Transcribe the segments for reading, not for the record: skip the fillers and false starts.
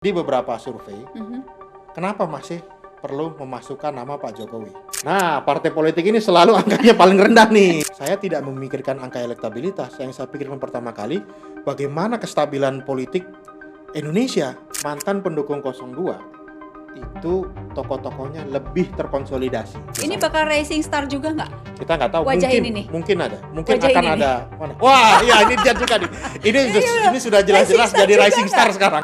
Di beberapa survei, Mhm. kenapa masih perlu memasukkan nama Pak Jokowi? Nah, partai politik ini selalu angkanya paling rendah nih. Saya tidak memikirkan angka elektabilitas. Yang saya pikirkan pertama kali, bagaimana kestabilan politik Indonesia. Mantan pendukung 02 itu tokoh-tokohnya lebih terkonsolidasi. Ini Misalnya, bakal Rising Star juga nggak? kita nggak tahu, Wajah mungkin ini nih. mungkin ada, mungkin Wajah akan ini nih. ada mana? Wah, ya ini dia juga nih. Ini sudah jelas-jelas Rising Star jadi juga rising star nggak? sekarang.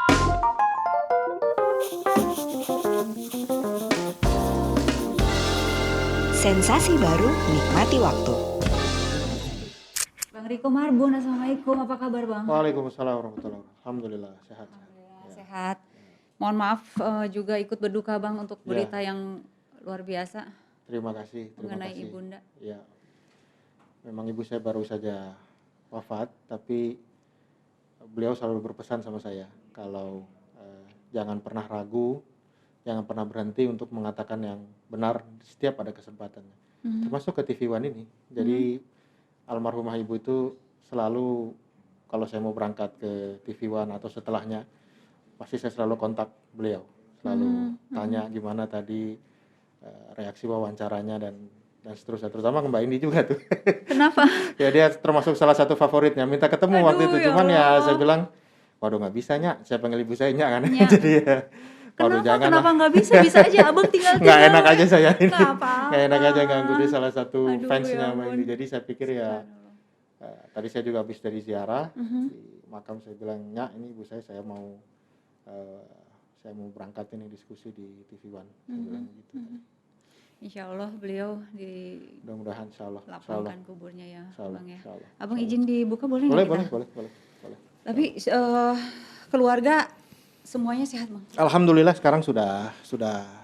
Sensasi baru, nikmati waktu. Bang Riko Marbun, Assalamualaikum. Apa kabar Bang? Waalaikumsalam warahmatullahi wabarakatuh. Alhamdulillah sehat. Alhamdulillah sehat. Mohon maaf juga ikut berduka Bang untuk Ya. berita yang luar biasa Terima kasih. mengenai ibunda. Ya, memang ibu saya baru saja wafat, tapi beliau selalu berpesan sama saya kalau jangan pernah ragu, jangan pernah berhenti untuk mengatakan yang benar setiap ada kesempatannya. Termasuk ke TV One ini. Jadi almarhumah ibu itu selalu kalau saya mau berangkat ke TV One atau setelahnya, pasti saya selalu kontak beliau, selalu tanya gimana tadi reaksi wawancaranya dan seterusnya, terutama ke Mbak Indi juga tuh. Kenapa? Ya dia termasuk salah satu favoritnya, minta ketemu waktu Aduh, itu, ya cuman ya Allah. saya bilang, waduh nggak bisa Nyak, saya panggil ibu saya Nyak kan. Nyak. Jadi ya, waduh jangan Kenapa lah. nggak bisa? Bisa aja Abang tinggal Nggak enak aja saya ini, Nggak apa-apa. nggak enak aja ganggu, dia salah satu Aduh, fansnya ya Mbak ampun. Indi. Jadi saya pikir ya, tadi saya juga habis dari ziarah Mhm. di makam, saya bilang Nyak ini ibu saya mau berangkat ini diskusi di TV One, saya bilang gitu. Insya Allah beliau Mudah-mudahan insyaallah. Insyaallah. dilapangkan kuburnya ya Insyaallah. Bang ya. Insyaallah. Abang izin dibuka boleh Boleh, nggak kita? boleh. Tapi keluarga semuanya sehat Bang? Alhamdulillah sekarang sudah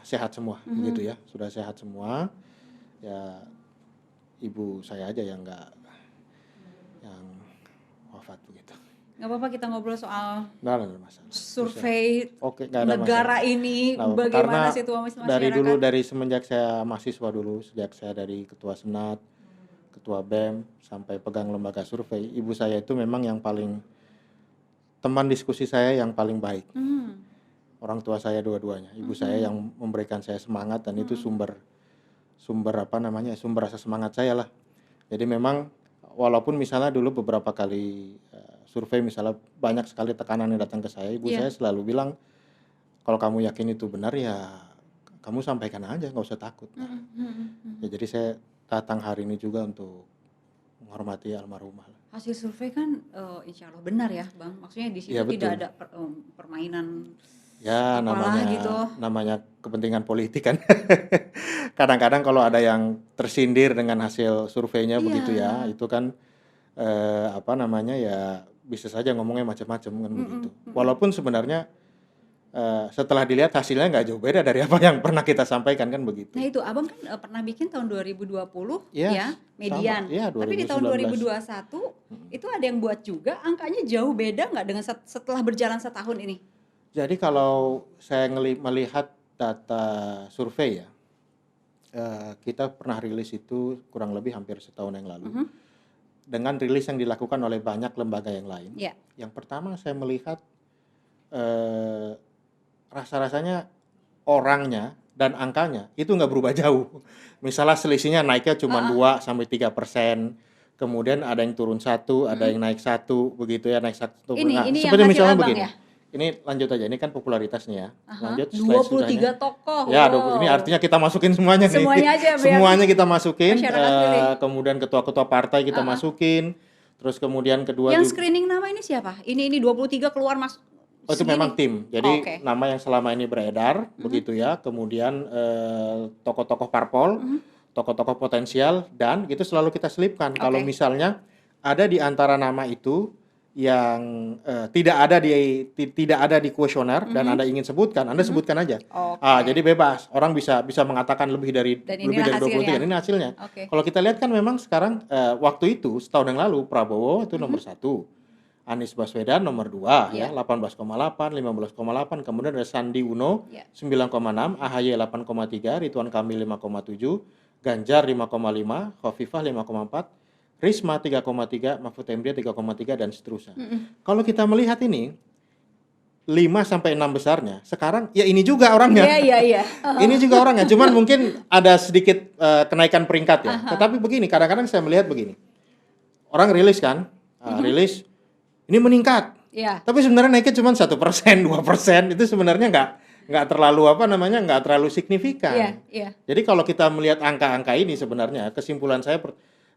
sehat semua, begitu ya, sudah sehat semua. Ya ibu saya aja yang wafat begitu. Nggak apa-apa kita ngobrol soal Nggak ada masalah. survei Oke, nggak ada negara masalah. ini, Nggak apa-apa. bagaimana Karena situasi masyarakat. dari dulu, dari semenjak saya mahasiswa dulu, sejak saya dari ketua senat, ketua BEM sampai pegang lembaga survei, ibu saya itu memang yang paling, teman diskusi saya yang paling baik. Orang tua saya dua-duanya, ibu saya yang memberikan saya semangat, dan itu sumber rasa semangat saya lah. Jadi memang walaupun misalnya dulu beberapa kali survei misalnya banyak sekali tekanan yang datang ke saya, ibu saya selalu bilang kalau kamu yakin itu benar ya kamu sampaikan aja, nggak usah takut. Ya, jadi saya datang hari ini juga untuk menghormati almarhumah. Hasil survei kan insya Allah benar ya Bang, maksudnya di situ Ya, betul. tidak ada permainan Ya apalah gitu. namanya kepentingan politik kan. Kadang-kadang kalau ada yang tersindir dengan hasil surveinya begitu ya, itu kan ya bisa saja ngomongnya macam-macam kan begitu. Walaupun sebenarnya setelah dilihat hasilnya nggak jauh beda dari apa yang pernah kita sampaikan kan begitu. Nah itu Abang kan pernah bikin tahun 2020 Yes, ya median. sama. Iya, Tapi di tahun 2021 itu ada yang buat juga angkanya jauh beda nggak dengan setelah berjalan setahun ini? Jadi kalau saya melihat data survei ya, kita pernah rilis itu kurang lebih hampir setahun yang lalu, dengan rilis yang dilakukan oleh banyak lembaga yang lain. Ya. Yang pertama saya melihat rasa-rasanya orangnya dan angkanya itu nggak berubah jauh. Misalnya selisihnya naiknya cuma 2-3%, kemudian ada yang turun 1, ada yang naik 1, begitu ya, naik 1. Ini yang seperti hasil misalnya Abang begini. ya? Ini lanjut aja, ini kan popularitasnya ya. Lanjut 23 tokoh. Ya, wow. ini artinya kita masukin semuanya nih. Semuanya aja, biar Semuanya kita masukin. masyarakat pilih. Kemudian ketua-ketua partai kita masukin. Terus kemudian kedua Yang screening nama ini siapa? Ini 23 keluar masuk. Oh, itu memang tim. Jadi Oke. nama yang selama ini beredar begitu ya. Kemudian tokoh-tokoh parpol, tokoh-tokoh potensial, dan itu selalu kita selipkan. Kalau misalnya ada di antara nama itu yang tidak ada di kuesioner dan Anda ingin sebutkan, Anda sebutkan aja. Jadi bebas. Orang bisa mengatakan lebih dari Dan inilah 23. hasilnya. Ini hasilnya. Oke. Kalau kita lihat kan memang sekarang waktu itu setahun yang lalu Prabowo itu nomor 1. Anies Baswedan nomor 2 ya, 18,8, 15,8, kemudian ada Sandi Uno 9,6, AHY 8,3, Ridwan Kamil 5,7, Ganjar 5,5, Khofifah 5,4, Risma 3,3, Mahfud MD 3,3 dan seterusnya. Kalau kita melihat ini 5 sampai 6 besarnya, sekarang ya ini juga orangnya. Iya. Ini juga orangnya, cuman mungkin ada sedikit kenaikan peringkat ya. Tetapi begini, kadang-kadang saya melihat begini. Orang rilis kan, rilis ini meningkat. Iya. Tapi sebenarnya naiknya cuma 1%, 2%, itu sebenarnya nggak terlalu nggak terlalu signifikan. Iya. Jadi kalau kita melihat angka-angka ini sebenarnya kesimpulan saya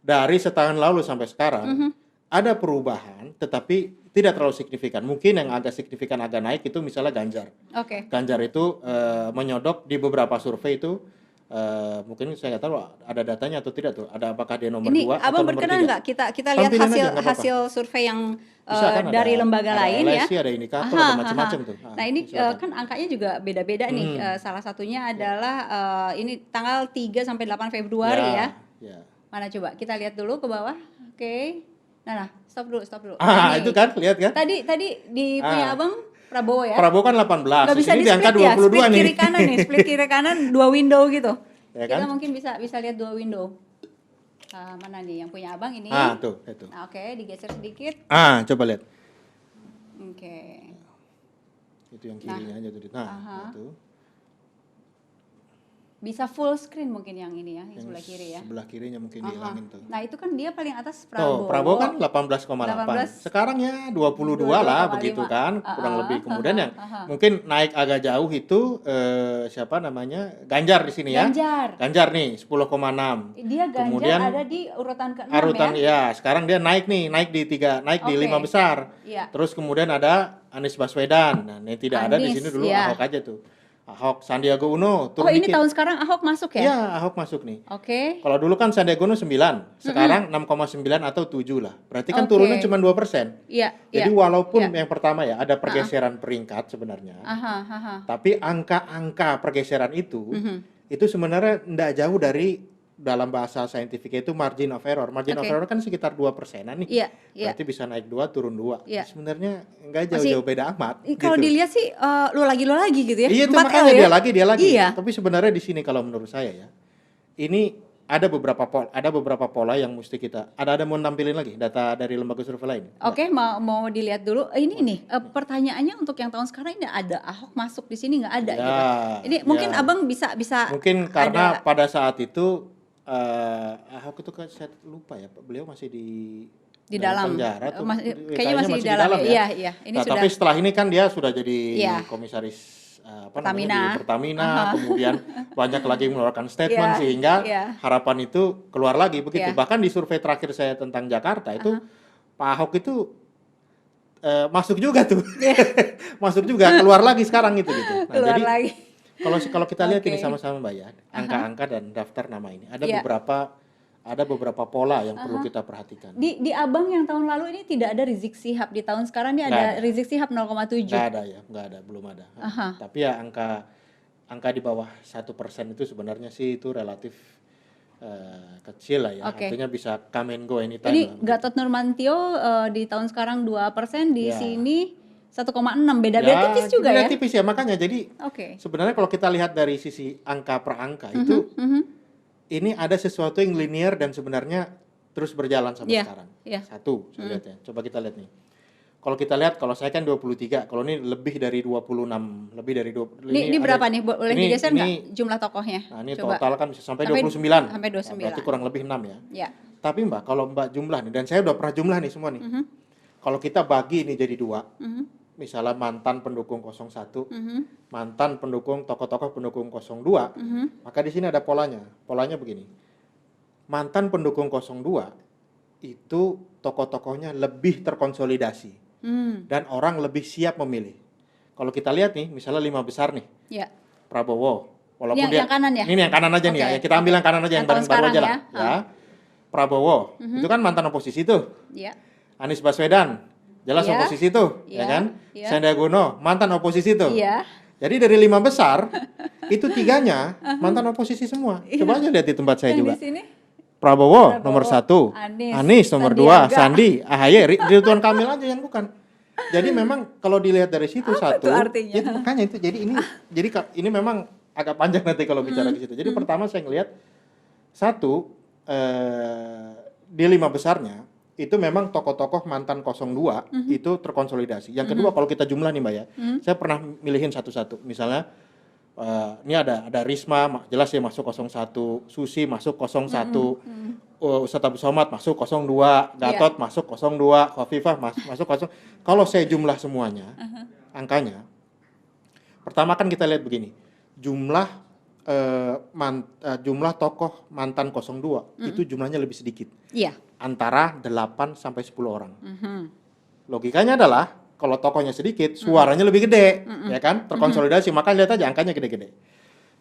dari setahun lalu sampai sekarang ada perubahan, tetapi tidak terlalu signifikan. Mungkin yang agak signifikan agak naik itu misalnya Ganjar. Oke. Ganjar itu menyodok di beberapa survei itu. Mungkin saya nggak tahu ada datanya atau tidak tuh. Ada apakah dia nomor 2 Ini atau abang nomor 3? berkenan nggak kita lihat Tampilin aja, nggak apa-apa. hasil survei yang Bisa kan, dari ada lembaga lain ya? LSI, ada indikator, ada macam-macam tuh. Nah ini silakan. kan angkanya juga beda-beda nih. Salah satunya adalah ini tanggal 3 sampai 8 Februari ya. Mana coba kita lihat dulu ke bawah. Oke. Nah, stop dulu. Ini. Itu kan, lihat kan? Tadi di punya abang Prabowo ya. Prabowo kan 18. Nggak bisa Ini di di angka split ya, 22 split nih. kiri kanan nih, split kiri kanan 2 window gitu. Ya Kita kan? mungkin bisa lihat 2 window. Mana nih yang punya abang ini? Tuh, itu. Nah, oke, digeser sedikit. Coba lihat. Oke. Itu yang kirinya aja tuh. Itu. Bisa full screen mungkin yang ini ya, yang sebelah kiri ya. Sebelah kirinya mungkin dihilangin tuh. Nah, itu kan dia paling atas Tuh, Prabowo. Prabowo kan 18,8. Sekarang ya 22 lah 22,5. begitu kan, kurang lebih. Kemudian yang mungkin naik agak jauh itu siapa namanya? Ganjar di sini ya. Ganjar nih 10,6. Dia Ganjar Kemudian ada di urutan ke-6 ya. Sekarang dia naik di 5 besar. Iya. Terus kemudian ada Anies Baswedan. Nah, ini tidak ada di sini dulu, ya. Ahok aja tuh. Ahok, Sandiaga Uno turun ini dikit. tahun sekarang Ahok masuk ya? Iya, Ahok masuk nih. Oke. Kalau dulu kan Sandiaga Uno 9, sekarang 6,9 atau 7 lah. Berarti kan turunnya cuma 2%. Iya. Jadi walaupun yang pertama ya ada pergeseran peringkat sebenarnya. Tapi angka-angka pergeseran itu sebenarnya tidak jauh dari dalam bahasa saintifik itu margin of error. Margin of error kan sekitar 2%-an nih. Iya. Berarti bisa naik 2, turun 2. Iya. Sebenarnya enggak jauh-jauh beda amat. Kalau gitu. dilihat sih lo lagi gitu ya. Iya, itu 4L makanya ya? dia lagi. Iya. Tapi sebenarnya di sini kalau menurut saya ya, ini ada beberapa pola yang mesti kita. Ada mau nampilin lagi data dari lembaga survei lain? Oke, mau dilihat dulu. Ini nih pertanyaannya untuk yang tahun sekarang ini ada Ahok masuk di sini nggak ada Ya, gitu. Ini mungkin abang bisa. Mungkin karena pada saat itu Ahok itu kan saya lupa ya, beliau masih di dalam penjara tuh. kayaknya masih di dalam ya. Iya. Ini sudah. Tapi setelah ini kan dia sudah jadi komisaris Pertamina. Kemudian banyak lagi mengeluarkan statement sehingga harapan itu keluar lagi begitu. Bahkan di survei terakhir saya tentang Jakarta itu Pak Ahok itu masuk juga tuh. Masuk juga, keluar lagi sekarang gitu. Nah, Keluar jadi lagi. kalau kita lihat ini sama-sama Mbak ya, angka-angka dan daftar nama ini. Ada beberapa pola yang perlu kita perhatikan. Di abang yang tahun lalu ini tidak ada Rizik Syihab, di tahun sekarang ini ada Rizik Syihab 0,7. Nggak ada, belum ada. Tapi ya angka di bawah 1% itu sebenarnya sih itu relatif kecil lah ya. Artinya bisa come and go anytime. Ini Gatot Nurmantio di tahun sekarang 2%, di sini 1,6, beda tipis juga ya? Beda tipis ya, makanya jadi sebenarnya kalau kita lihat dari sisi angka per angka itu ini ada sesuatu yang linear dan sebenarnya terus berjalan sampai sekarang. Satu, saya lihat ya. Coba kita lihat nih. Kalau saya kan 23, kalau ini lebih dari 26, lebih dari 20. Ini berapa nih? Boleh digeser nggak jumlah tokohnya? Nah, ini total kan bisa sampai 29. Sampai 29. Nah, berarti kurang lebih 6 ya. Ya. Tapi Mbak, kalau Mbak jumlah nih, dan saya udah pernah jumlah nih semua nih. Kalau kita bagi ini jadi 2, misalnya mantan pendukung 01, mantan pendukung tokoh-tokoh pendukung 02, maka di sini ada polanya. Polanya begini. Mantan pendukung 02 itu tokoh-tokohnya lebih terkonsolidasi dan orang lebih siap memilih. Kalau kita lihat nih, misalnya 5 besar nih. Ya. Prabowo, walaupun yang kanan ya? Ini yang kanan aja nih ya. Kita ambil yang kanan aja, yang baru aja lah. Ya. Prabowo, itu kan mantan oposisi tuh. Ya. Anies Baswedan, jelas oposisi tuh, ya kan? Sandiaga Uno, mantan oposisi tuh. Jadi dari 5 besar, itu 3-nya mantan oposisi semua. Coba aja lihat di tempat saya juga. Di sini? Prabowo nomor 1, Anies nomor 2, Sandi, AHY, Ridwan Kamil aja yang bukan. Jadi memang kalau dilihat dari situ satu, itu makanya itu jadi ini memang agak panjang nanti kalau bicara ke situ. Jadi pertama saya ngelihat satu di 5 besarnya itu memang tokoh-tokoh mantan 02 itu terkonsolidasi. Yang kedua kalau kita jumlah nih Mbak ya, saya pernah milihin satu-satu. Misalnya ini ada Risma, jelas ya masuk 01, Susi masuk 01, Ustadz Abdul Somad masuk 02, Gatot masuk 02, Khofifah masuk 0. Kalau saya jumlah semuanya, angkanya, pertama kan kita lihat begini, jumlah tokoh mantan 02 itu jumlahnya lebih sedikit. Iya. Antara 8 sampai 10 orang. Logikanya adalah kalau tokohnya sedikit, suaranya lebih gede, ya kan? Terkonsolidasi, maka lihat aja angkanya gede-gede.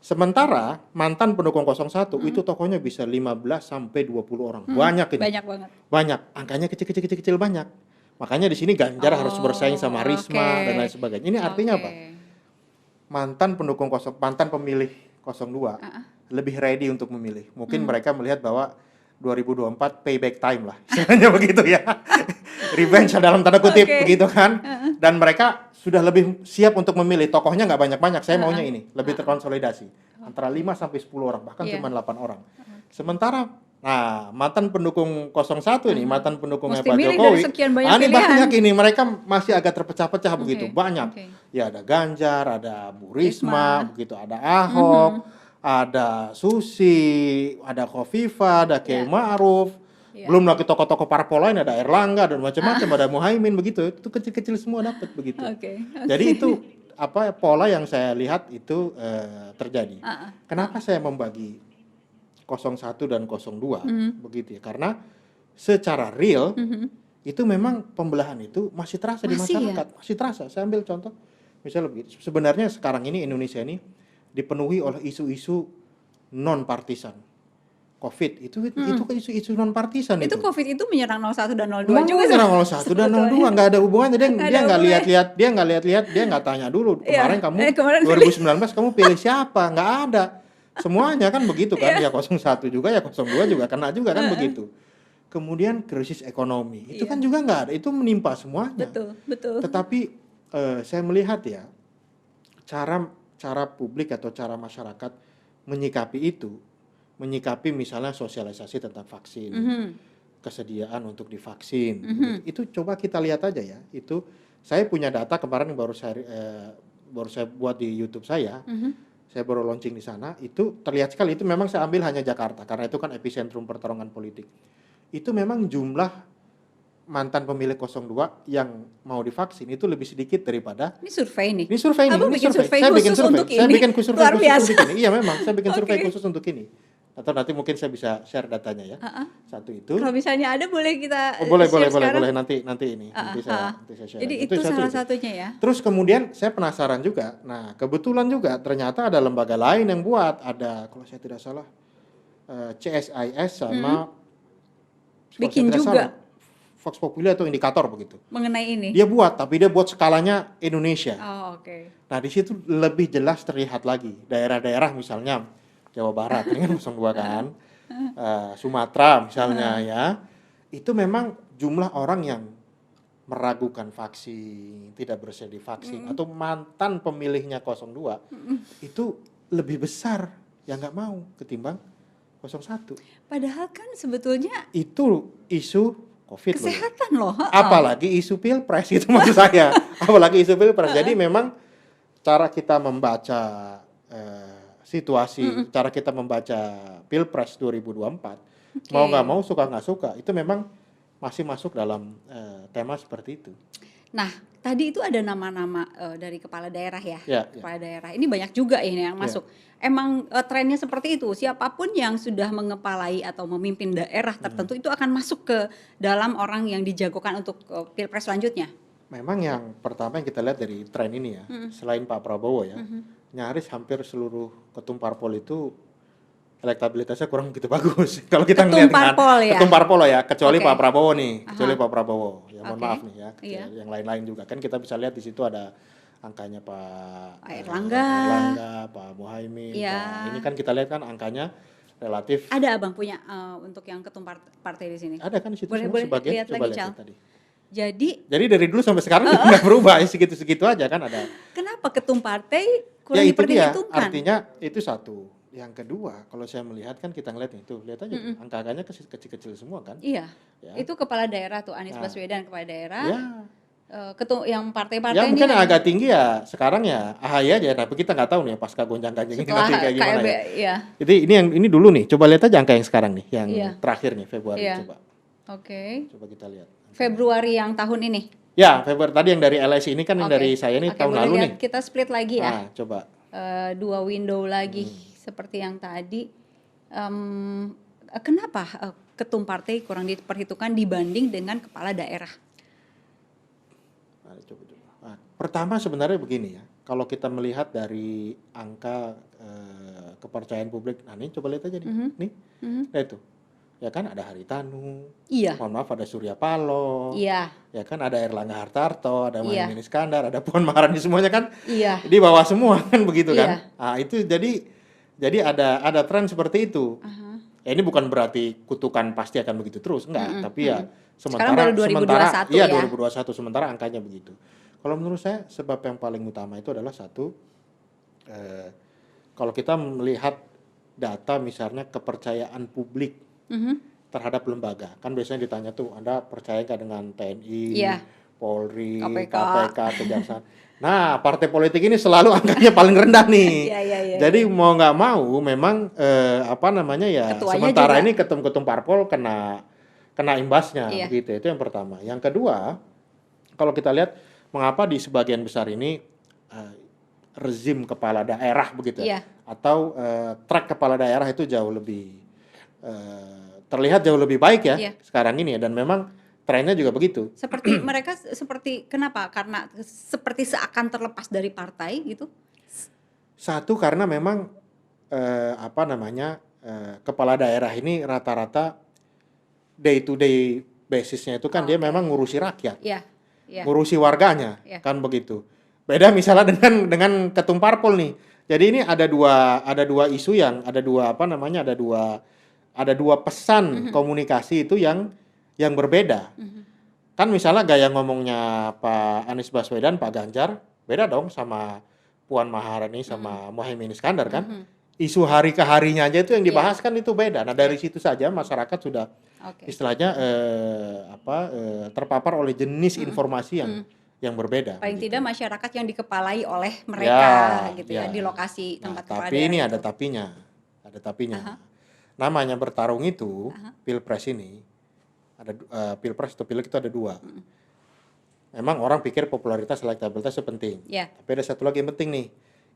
Sementara mantan pendukung 01 itu tokohnya bisa 15 sampai 20 orang. Banyak ini. Banyak banget. Banyak. Angkanya kecil-kecil banyak. Makanya di sini Ganjar harus bersaing sama Risma dan lain sebagainya. Ini artinya apa? Mantan pemilih 02 lebih ready untuk memilih. Mungkin mereka melihat bahwa 2024 payback time lah, istilahnya begitu ya. Revenge dalam tanda kutip begitu kan. Dan mereka sudah lebih siap untuk memilih. Tokohnya nggak banyak-banyak, saya maunya ini, lebih terkonsolidasi. Antara 5 sampai 10 orang, bahkan cuma 8 orang. Sementara mantan pendukung 01 ini, mantan pendukungnya Pak Jokowi, ini banyak ini, mereka masih agak terpecah-pecah begitu, banyak. Ya ada Ganjar, ada Bu Risma, begitu, ada Ahok, ada Susi, ada Khofifah, ada Kiai Ma'ruf, belum lagi tokoh-tokoh parpol lain, ada Erlangga dan macam-macam, ada Muhaimin begitu, itu kecil-kecil semua dapat begitu. Jadi itu pola yang saya lihat itu terjadi. Kenapa saya membagi 01 dan 02 begitu ya? Karena secara real itu memang pembelahan itu masih terasa di masyarakat, masih terasa. Saya ambil contoh, misalnya begitu. Sebenarnya sekarang ini Indonesia ini dipenuhi oleh isu-isu non partisan. Covid itu isu non partisan itu. Covid itu menyerang 01 dan 02 juga. Menyerang 01 dan 02 enggak ada hubungannya, dia enggak lihat-lihat, dia enggak tanya dulu kemarin kamu 2019 kamu pilih siapa, enggak ada. Semuanya kan begitu kan, ya 01 juga ya 02 juga kena juga kan begitu. Kemudian krisis ekonomi, itu kan juga enggak ada, itu menimpa semuanya. Betul. Tetapi saya melihat ya cara publik atau cara masyarakat menyikapi misalnya sosialisasi tentang vaksin, kesediaan untuk divaksin, itu coba kita lihat aja ya. Itu saya punya data kemarin yang baru saya buat di YouTube saya. Saya baru launching di sana. Itu terlihat sekali, itu memang saya ambil hanya Jakarta karena itu kan epicentrum pertarungan politik. Itu memang jumlah mantan pemilih 02 yang mau divaksin itu lebih sedikit daripada. Ini survei nih. Ini survei. Saya bikin survei khusus untuk ini. Iya memang, saya bikin survei khusus untuk ini. Atau nanti mungkin saya bisa share datanya ya. Satu itu. Kalau misalnya ada boleh kita boleh nanti ini. Nanti saya share. Jadi itu salah satunya ya. Terus kemudian saya penasaran juga. Nah, kebetulan juga ternyata ada lembaga lain yang buat, ada kalau saya tidak salah CSIS sama bikin juga Vox Populi atau indikator begitu. Mengenai ini. Dia buat, tapi dia buat skalanya Indonesia. Nah, di situ lebih jelas terlihat lagi daerah-daerah misalnya Jawa Barat ini kan 02 kan, Sumatera misalnya ya, itu memang jumlah orang yang meragukan vaksin, tidak bersedia divaksin, atau mantan pemilihnya 02 itu lebih besar yang nggak mau ketimbang 01. Padahal kan sebetulnya itu isu COVID kesehatan loh. Apalagi isu pilpres itu maksud saya. Apalagi isu pilpres. Jadi memang cara kita membaca situasi, cara kita membaca pilpres 2024, mau nggak mau, suka nggak suka, itu memang masih masuk dalam tema seperti itu. Nah, tadi itu ada nama-nama dari kepala daerah ya. Kepala daerah. Ini banyak juga ini yang masuk. Emang trennya seperti itu. Siapapun yang sudah mengepalai atau memimpin daerah tertentu itu akan masuk ke dalam orang yang dijagokan untuk pilpres selanjutnya. Memang yang pertama yang kita lihat dari tren ini ya, selain Pak Prabowo ya, nyaris hampir seluruh ketum parpol itu elektabilitasnya kurang begitu bagus. Kalau kita ngelihat kan, ketum parpol ya, kecuali Pak Prabowo nih, kecuali Pak Prabowo. Ya mohon maaf nih ya, yang lain-lain juga kan kita bisa lihat di situ ada angkanya Pak Erlangga, Pak Muhaimin. Ini kan kita lihat kan angkanya relatif. Ada Abang punya untuk yang ketum partai di sini? Ada kan di situ boleh sebagian, lihat coba lagi, lihat tadi. Jadi dari dulu sampai sekarang nggak berubah, segitu-segitu aja kan ada. Kenapa ketum partai kurang ya, itu diperhitungkan? Artinya itu satu. yang kedua, kalau saya melihat kan kita ngeliat nih, tuh lihat aja tuh, angka-angkanya kecil-kecil semua kan. Iya. Ya. Itu kepala daerah tuh Anies Nah. Baswedan kepala daerah. Ya. Yang partai-partai Ya ini mungkin yang agak tinggi ya sekarang ya AHY aja, tapi kita nggak tahu nih pasca gonjang-ganjing ini setelah nanti kayak gimana KLB, ya. ya. Jadi ini dulu nih, coba lihat aja angka yang sekarang nih, yang Iya. terakhir nih Februari Iya. coba. Oke. Coba kita lihat. Februari yang tahun ini. Ya, Februari tadi yang dari LSI ini kan yang Oke. dari saya ini Oke, tahun boleh lalu lihat. nih. Kita split lagi ya. Nah, coba. 2 window lagi seperti yang tadi. Kenapa ketum partai kurang diperhitungkan dibanding dengan kepala daerah? Nah, coba. Nah, pertama sebenarnya begini ya. Kalau kita melihat dari angka kepercayaan publik, nah ini coba lihat aja nih. Nih. Nah itu. Ya kan ada Haritanu. Iya. Mohon maaf ada Surya Paloh. Iya. Ya kan ada Erlangga Hartarto, ada Iya. Muhaimin Iskandar, ada Puan Maharani, semuanya kan Iya. di bawah semua kan begitu Iya. kan. Nah, itu jadi ada tren seperti itu. Ya, ini bukan berarti kutukan pasti akan begitu terus, enggak, tapi ya Sekarang baru 2021 iya ya. 2021 sementara angkanya begitu. Kalau menurut saya sebab yang paling utama itu adalah satu, kalau kita melihat data misalnya kepercayaan publik terhadap lembaga, kan biasanya ditanya tuh, Anda percaya nggak dengan TNI, Iya. Polri, KPK. Kejaksaan. Nah, partai politik ini selalu angkanya paling rendah nih. Iya. Jadi mau nggak mau memang apa namanya ya, Ketuanya sementara juga. ini ketum-ketum parpol kena imbasnya Iya. begitu. Itu yang pertama. Yang kedua, kalau kita lihat mengapa di sebagian besar ini rezim kepala daerah begitu ya, Iya. atau track kepala daerah itu jauh lebih terlihat jauh lebih baik ya Iya. sekarang ini ya, dan memang trennya juga begitu. Seperti mereka seperti kenapa? Karena seperti seakan terlepas dari partai gitu. Satu karena memang apa namanya kepala daerah ini rata-rata day to day basisnya itu kan dia memang ngurusi rakyat, Iya. Iya. ngurusi warganya, Iya. kan begitu. Beda misalnya dengan ketum parpol nih. Jadi ini ada dua isu yang ada dua pesan komunikasi itu yang berbeda. Kan misalnya gaya ngomongnya Pak Anies Baswedan, Pak Ganjar beda dong sama Puan Maharani sama Muhaimin Iskandar kan. Isu hari ke harinya aja itu yang dibahas kan itu beda. Nah, dari situ saja masyarakat sudah istilahnya terpapar oleh jenis informasi yang berbeda. Paling begitu. tidak masyarakat yang dikepalai oleh mereka gitu ya di lokasi tempat kepala tapi ini daerah ada itu. tapinya. Namanya bertarung itu, pilpres ini ada pilpres atau pileg itu ada dua. Memang orang pikir popularitas, elektabilitas itu penting. Ya. Tapi ada satu lagi yang penting nih,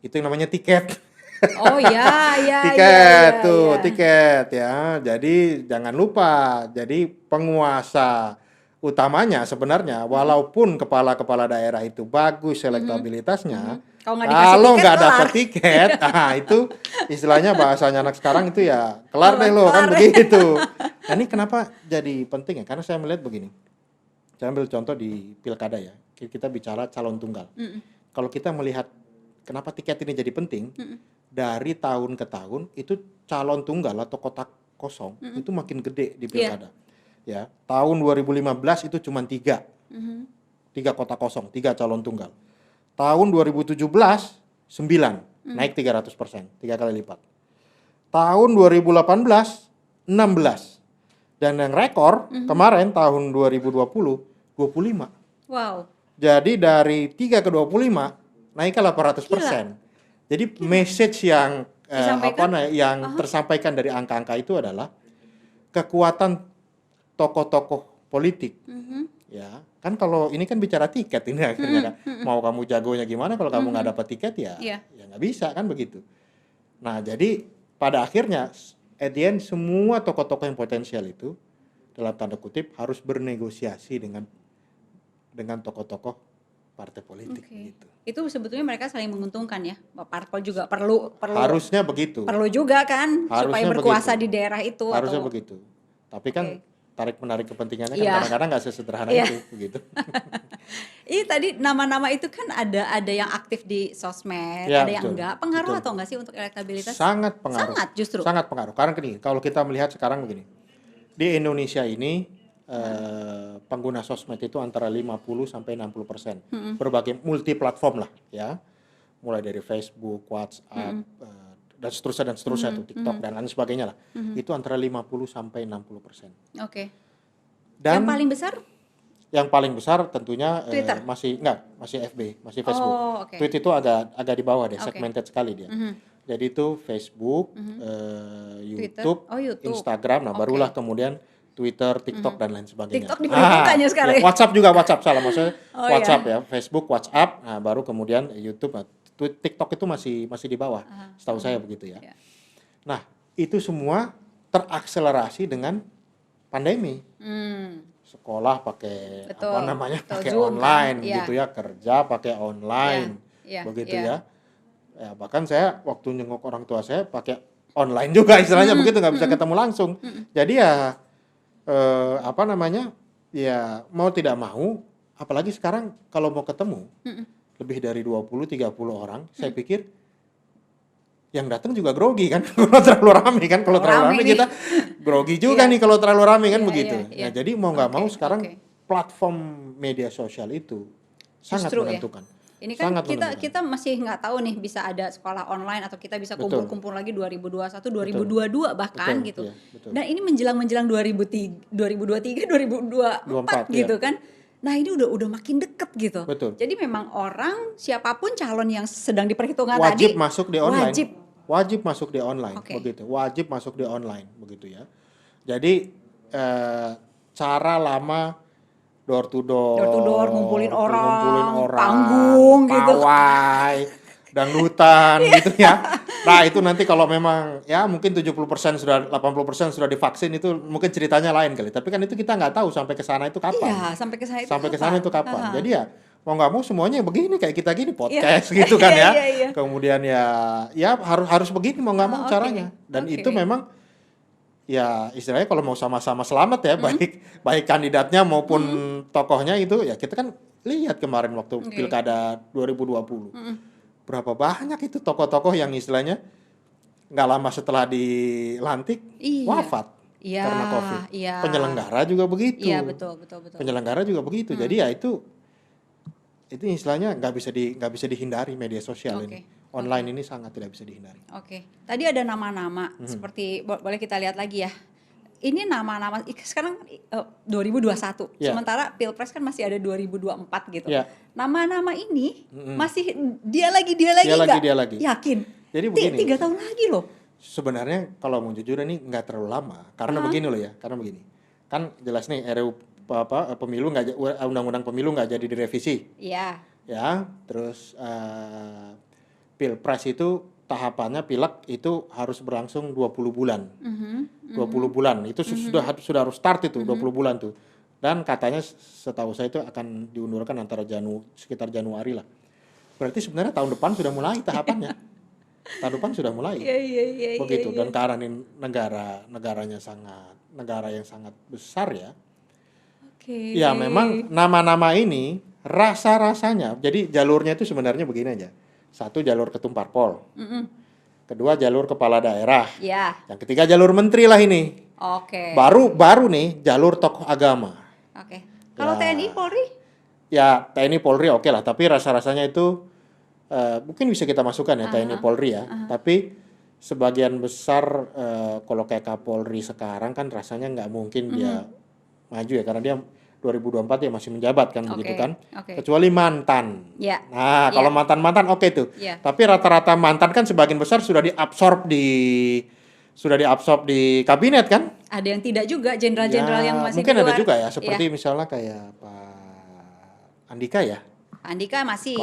itu yang namanya tiket. Oh ya. Tiket ya. Jadi jangan lupa, jadi penguasa utamanya sebenarnya walaupun kepala-kepala daerah itu bagus elektabilitasnya, kalau nggak dapat tiket, nah itu istilahnya bahasanya anak sekarang itu ya kelar deh lo kan begitu. Nah, ini kenapa jadi penting ya? Karena saya melihat begini. Saya ambil contoh di pilkada ya. Kita bicara calon tunggal. Kalau kita melihat kenapa tiket ini jadi penting, dari tahun ke tahun itu calon tunggal atau kotak kosong itu makin gede di pilkada. Ya, tahun 2015 itu cuma 3 kotak kosong, 3 calon tunggal. Tahun 2017 9, naik 300%, 3 kali lipat. Tahun 2018 16. Dan yang rekor kemarin tahun 2020 25. Wow. Jadi dari 3 ke 25 naik ke 800%. Jadi message yang tersampaikan dari angka-angka itu adalah kekuatan tokoh-tokoh politik. Ya, kan kalau ini kan bicara tiket ini akhirnya kan. Mau kamu jagonya gimana kalau kamu nggak dapat tiket ya nggak bisa kan begitu. Nah, jadi pada akhirnya at the end semua tokoh-tokoh yang potensial itu dalam tanda kutip harus bernegosiasi dengan tokoh-tokoh partai politik gitu. Itu sebetulnya mereka saling menguntungkan ya. Parpol juga perlu harusnya begitu. Perlu juga kan supaya berkuasa di daerah itu harusnya begitu. Tapi kan tarik menarik kepentingannya kan kadang-kadang nggak sesederhana itu begitu. Ini tadi nama-nama itu kan ada yang aktif di sosmed, ada yang enggak. Pengaruh atau enggak sih untuk elektabilitas? Sangat pengaruh. Sangat justru. Sangat pengaruh. Karena gini, kalau kita melihat sekarang begini. Di Indonesia ini pengguna sosmed itu antara 50 sampai 60%. Berbagai multi platform lah ya. Mulai dari Facebook, WhatsApp, dan seterusnya tuh TikTok dan lain sebagainya lah. Itu antara 50 sampai 60%. Oke. Dan Yang paling besar? yang paling besar tentunya Twitter? masih FB, masih Facebook. Oh, oke. Tweet itu agak di bawah deh, Oke. segmented sekali dia. Jadi itu Facebook, YouTube, YouTube. Instagram, nah Oke. barulah kemudian Twitter, TikTok dan lain sebagainya. TikTok diperhitungkannya sekarang ya, ya? WhatsApp salah maksudnya Oh, WhatsApp ya, Facebook, WhatsApp, nah baru kemudian YouTube. Nah, TikTok itu masih di bawah, setahu saya begitu ya. Ya. Nah itu semua terakselerasi dengan pandemi. Sekolah pakai Betul, apa namanya, betul. pakai Zoom, online kan? gitu ya, kerja pakai online begitu ya. Ya bahkan saya waktu nyengok orang tua saya pakai online juga istilahnya begitu, nggak bisa ketemu langsung. Jadi ya apa namanya, ya mau tidak mau, apalagi sekarang kalau mau ketemu lebih dari 20-30 orang, saya pikir yang datang juga grogi kan kalau terlalu ramai kan, kalau terlalu ramai kita grogi juga nih kalau terlalu ramai kan begitu. Nah jadi mau nggak mau sekarang platform media sosial itu sangat Justru, menentukan. Ini kan Sangat kita masih nggak tahu nih bisa ada sekolah online atau kita bisa Betul. kumpul-kumpul lagi 2021, 2022 bahkan Betul, gitu. iya, betul. Dan ini menjelang 2023, 2024 Iya. gitu kan. Nah, ini udah makin deket gitu. Betul. Jadi memang orang siapapun calon yang sedang diperhitungkan Wajib tadi masuk di online. wajib Masuk di online Oke. begitu. Wajib masuk di online begitu ya. Jadi cara lama door to door, ngumpulin orang, orang, panggung gitu. pawai, dangdutan gitu ya. Nah, itu nanti kalau memang ya mungkin 70% sudah 80% sudah divaksin, itu mungkin ceritanya lain kali. Tapi kan itu kita nggak tahu sampai ke sana itu kapan. Iya, sampai ke sana itu Sampai ke sana itu kapan. Aha. Jadi ya mau nggak mau semuanya begini kayak kita gini podcast gitu kan ya. Iya. Kemudian ya harus begini mau nggak mau Oke. caranya. Dan Oke. itu memang ya istilahnya kalau mau sama-sama selamat ya, baik kandidatnya maupun tokohnya itu ya, kita kan lihat kemarin waktu Pilkada 2020. Berapa banyak itu tokoh-tokoh yang istilahnya nggak lama setelah dilantik wafat karena Covid. Iya. Penyelenggara juga begitu. Iya, betul. Penyelenggara juga begitu. Jadi ya itu istilahnya nggak bisa dihindari media sosial ini. Online ini sangat tidak bisa dihindari. Oke. Tadi ada nama-nama seperti boleh kita lihat lagi ya. Ini nama-nama sekarang 2021. Ya. Sementara Pilpres kan masih ada 2024 gitu. Ya. Nama-nama ini masih dia lagi nggak? Dia lagi. Yakin. Jadi begini. 3 tahun lagi loh. Sebenarnya kalau mau jujur ini nggak terlalu lama. Karena begini loh ya. Karena begini. Kan jelas nih pemilu undang-undang pemilu nggak jadi direvisi. Iya. Ya. Terus Pilpres itu tahapannya pilek itu harus berlangsung 20 bulan. 20 bulan. Itu sudah harus start itu 20 bulan tuh. Dan katanya setahu saya itu akan diundurkan antara sekitar Januari lah. Berarti sebenarnya tahun depan sudah mulai tahapannya. Tahun depan sudah mulai. Iya. Begitu. Dan karena ini negara yang sangat besar ya. Oke. Ya memang nama-nama ini rasa-rasanya. Jadi jalurnya itu sebenarnya begini aja. Satu, jalur ketum parpol. Kedua, jalur kepala daerah. Ya. Yang ketiga, jalur menteri lah ini. Oke. Baru nih jalur tokoh agama. Oke. Kalau Ya. TNI Polri? Ya TNI Polri oke lah, tapi rasa-rasanya itu mungkin bisa kita masukkan ya TNI Polri ya. Tapi sebagian besar kalau kayak Kapolri sekarang kan rasanya nggak mungkin dia maju ya, karena dia 2024 ya masih menjabat kan begitu kan. Kecuali mantan. Ya. Nah, kalau mantan-mantan oke tuh. Ya. Tapi rata-rata mantan kan sebagian besar sudah diabsorb di kabinet kan? Ada yang tidak juga, jenderal-jenderal yang masih mungkin di luar. ada juga ya, seperti misalnya kayak Pak Andika ya. Pak Andika masih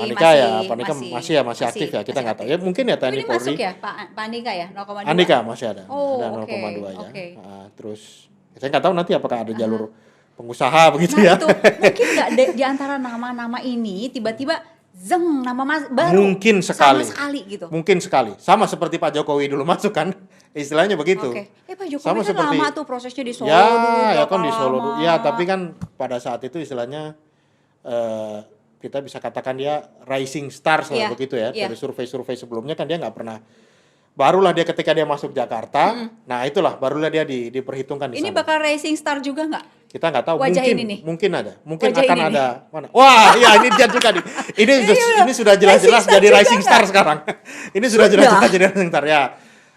masih aktif ya, kita nggak tahu ya, mungkin ya TNI ini Polri. masuk ya Pak Andika ya 0,2. Andika masih ada, Oh, ada oke, 0,2 ya. oke. Nah, terus saya nggak tahu nanti apakah ada jalur pengusaha begitu ya. Itu mungkin nggak di antara nama-nama ini tiba-tiba nama baru Mungkin sekali. sama sekali gitu. Mungkin sekali. Sama seperti Pak Jokowi dulu masuk kan. Istilahnya begitu. Oke. Pak Jokowi Sama kan seperti, lama tuh prosesnya di Solo ya, dulu. ya kan di berapa Solo lama. dulu. Ya, tapi kan pada saat itu istilahnya kita bisa katakan dia rising stars lah begitu ya. Dari survei-survei sebelumnya kan dia nggak pernah. Barulah dia ketika dia masuk Jakarta, nah itulah barulah dia diperhitungkan di Ini sana. bakal racing star juga nggak? Kita nggak tahu, Wajah mungkin ada, mungkin Wajah akan ini ada mana. Wah, ya ini dia juga nih. Ini sudah jelas-jelas jadi rising star sekarang. Ini sudah jelas-jelas jadi rising star ya.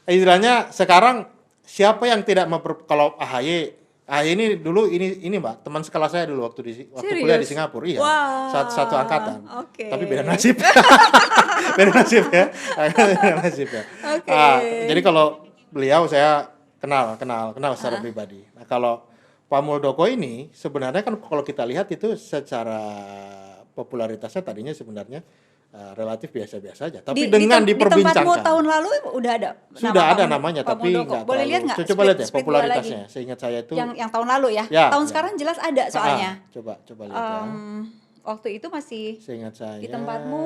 istilahnya sekarang siapa yang tidak kalau AHY ini dulu ini Mbak, teman sekelas saya dulu waktu kuliah di Singapura. Iya. Wow. Satu angkatan. Okay. Tapi beda nasib. Beda nasib ya. Beda nasib ya. Okay. Jadi kalau beliau saya kenal secara pribadi. Nah, kalau Pak Muldoko ini sebenarnya kan kalau kita lihat itu secara popularitasnya tadinya sebenarnya relatif biasa-biasa aja. Tapi dengan diperbincangkan. Di tempatmu tahun lalu udah ada sudah ada namanya, tapi nggak boleh lihat nggak? Coba lihat ya popularitasnya. Seingat saya itu yang tahun lalu ya. Tahun sekarang jelas ada soalnya. Coba lihat ya. Waktu itu masih seingat saya di tempatmu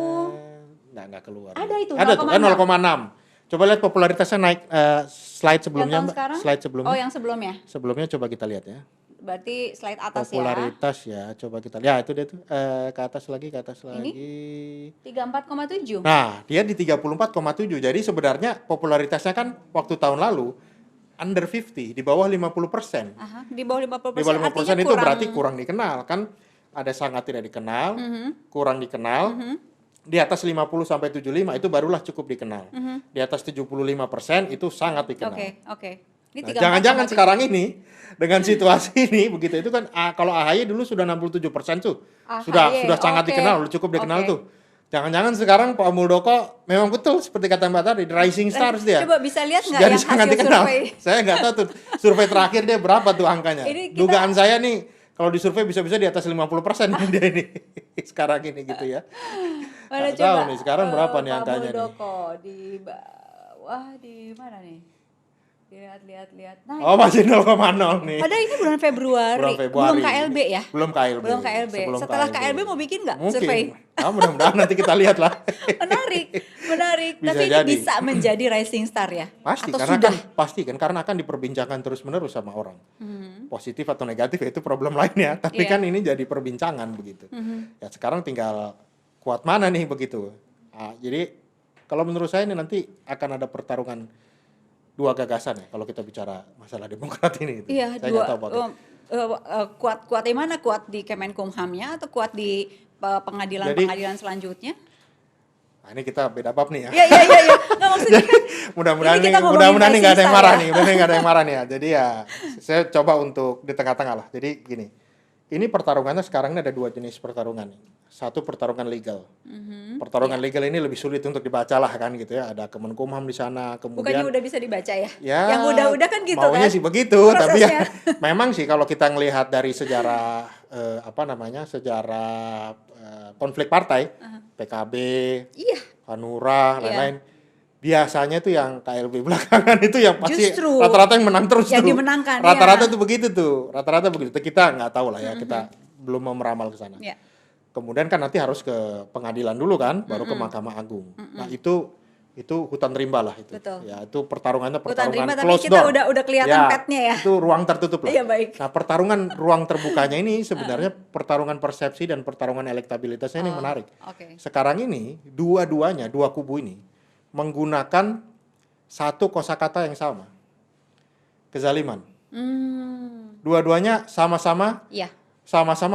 nggak keluar. Ada itu. Ada tuh 0,6. Coba lihat popularitasnya naik slide sebelumnya, Mbak. Slide sebelumnya. Oh, yang sebelumnya. Sebelumnya coba kita lihat ya. Berarti slide atas popularitas ya. Coba kita lihat. Ya, itu dia tuh. Ke atas lagi. Ini 34,7. Nah, dia di 34,7. Jadi sebenarnya popularitasnya kan waktu tahun lalu under 50, di bawah 50%. Di bawah 50%. Di bawah 50% itu berarti kurang dikenal kan? Ada sangat tidak dikenal, kurang dikenal. Di atas 50 sampai 75 itu barulah cukup dikenal. Di atas 75% itu sangat dikenal. Oke. Nah, jangan-jangan sekarang ini dengan situasi ini begitu itu kan kalau AHY dulu sudah 67% tuh. Sudah sangat dikenal, udah cukup dikenal tuh. Jangan-jangan sekarang Pak Muldoko memang betul seperti kata Mbak tadi rising stars dia. Coba bisa lihat nggak yang sangat dikenal. Survei? Saya nggak tahu tuh survei terakhir dia berapa tuh angkanya. Dugaan saya nih kalau disurvei bisa-bisa di atas 50% dia ini sekarang ini gitu ya. Mana tahu nih sekarang berapa nih angkanya nih. Pak Muldoko di bawah di mana nih? Lihat. Nah, masih 0,0 nih. Ada ini bulan Februari. Belum KLB ya? Belum KLB. Setelah KLB mau bikin nggak survei? Mudah-mudahan nanti kita lihat lah. Menarik. Bisa Tapi jadi. ini bisa menjadi rising star ya? Pasti, atau karena sudah? karena akan diperbincangkan terus-menerus sama orang. Positif atau negatif ya itu problem lainnya. Tapi kan ini jadi perbincangan begitu. Ya sekarang tinggal kuat mana nih begitu. Jadi kalau menurut saya ini nanti akan ada pertarungan dua gagasan ya kalau kita bicara masalah Demokrat ini. Iya, saya kuat di mana? Kuat di Kemenkumhamnya atau kuat di pengadilan selanjutnya? Nah, ini kita beda bab nih ya. Iya. Nggak, maksudnya kan mudah-mudahan nih nggak ada yang marah nih. Ya. Jadi ya saya coba untuk di tengah-tengah lah. Jadi gini, ini pertarungannya sekarang ini ada dua jenis pertarungan. Satu pertarungan legal. Pertarungan legal ini lebih sulit untuk dibaca lah kan gitu ya. Ada Kemenkumham di sana, kemudian bukannya udah bisa dibaca ya? Ya yang udah kan gitu maunya kan? sih begitu, prosesnya. Tapi ya memang sih kalau kita ngelihat dari sejarah konflik partai, PKB, Hanura, lain-lain, biasanya tuh yang KLB belakangan itu yang pasti rata-rata yang menang terus yang tuh. Dimenangkan, rata-rata tuh begitu tuh, Kita nggak tahu lah ya, kita belum mau meramal ke sana. Kemudian kan nanti harus ke pengadilan dulu kan, baru ke Mahkamah Agung. Nah itu hutan rimba lah itu. Betul. Ya itu pertarungan rimba, closed tapi kita door. udah kelihatan petnya ya. Itu ruang tertutup lah. Iya, baik. Nah pertarungan ruang terbukanya ini sebenarnya pertarungan persepsi dan pertarungan elektabilitasnya ini menarik. Sekarang ini dua kubu ini menggunakan satu kosakata yang sama, kezaliman. Dua-duanya sama-sama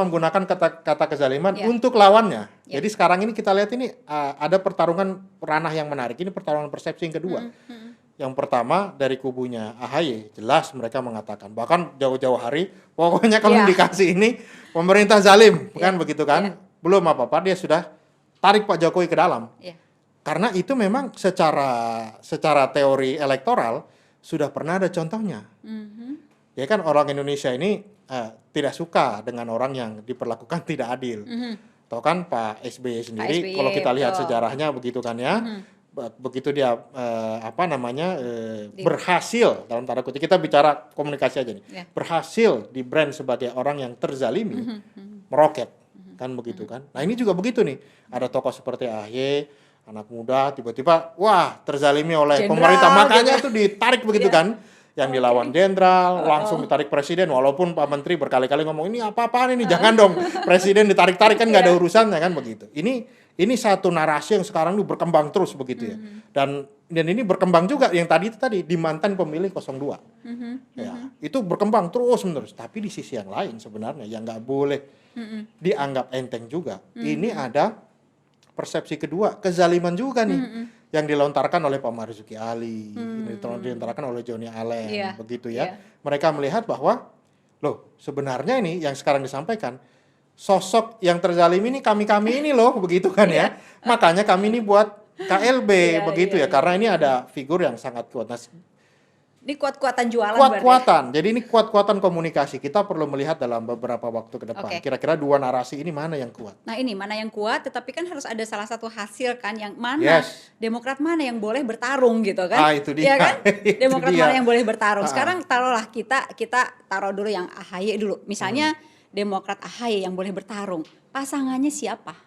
menggunakan kata kezaliman untuk lawannya. Jadi sekarang ini kita lihat ini ada pertarungan ranah yang menarik. Ini pertarungan persepsi yang kedua. Yang pertama dari kubunya AHY, jelas mereka mengatakan bahkan jauh-jauh hari, pokoknya kalau dikasih ini pemerintah zalim, kan begitu kan? Belum apa-apa dia sudah tarik Pak Jokowi ke dalam. Karena itu memang secara teori elektoral sudah pernah ada contohnya. Ya kan orang Indonesia ini tidak suka dengan orang yang diperlakukan tidak adil. Tahu kan Pak SBY sendiri, kalau kita lihat sejarahnya begitu kan ya, begitu dia berhasil dalam tanda kutip, kita bicara komunikasi aja nih, berhasil di brand sebagai orang yang terzalimi, meroket kan begitu kan. Nah ini juga begitu nih, ada tokoh seperti AHY, anak muda tiba-tiba wah terzalimi oleh pemerintah, makanya itu ditarik begitu kan. Yang dilawan jenderal, langsung ditarik presiden, walaupun Pak Menteri berkali-kali ngomong ini apa-apaan ini, jangan dong presiden ditarik-tarik kan nggak ada urusannya kan begitu. Ini satu narasi yang sekarang itu berkembang terus begitu ya. Dan ini berkembang juga yang tadi di mantan pemilih 02. Ya, itu berkembang terus menerus. Tapi di sisi yang lain sebenarnya yang nggak boleh dianggap enteng juga. Ini ada persepsi kedua, kezaliman juga nih. yang dilontarkan oleh Pak Marzuki Ali, dilontarkan oleh Johnny Allen, begitu ya. Mereka melihat bahwa, loh sebenarnya ini yang sekarang disampaikan, sosok yang terzalim ini kami-kami ini loh, begitu kan ya. Makanya kami ini buat KLB, begitu ya. Karena ini ada figur yang sangat kuat. Nah, ini kuat-kuatan jualan kuat-kuatan. Jadi ini kuat-kuatan komunikasi. Kita perlu melihat dalam beberapa waktu ke depan. Kira-kira dua narasi ini mana yang kuat? Nah ini mana yang kuat, tetapi kan harus ada salah satu hasil kan yang mana Demokrat mana yang boleh bertarung gitu kan? Itu dia. Ya kan? Demokrat mana yang boleh bertarung. Sekarang taruhlah kita taruh dulu yang AHY dulu. Misalnya Demokrat AHY yang boleh bertarung. Pasangannya siapa?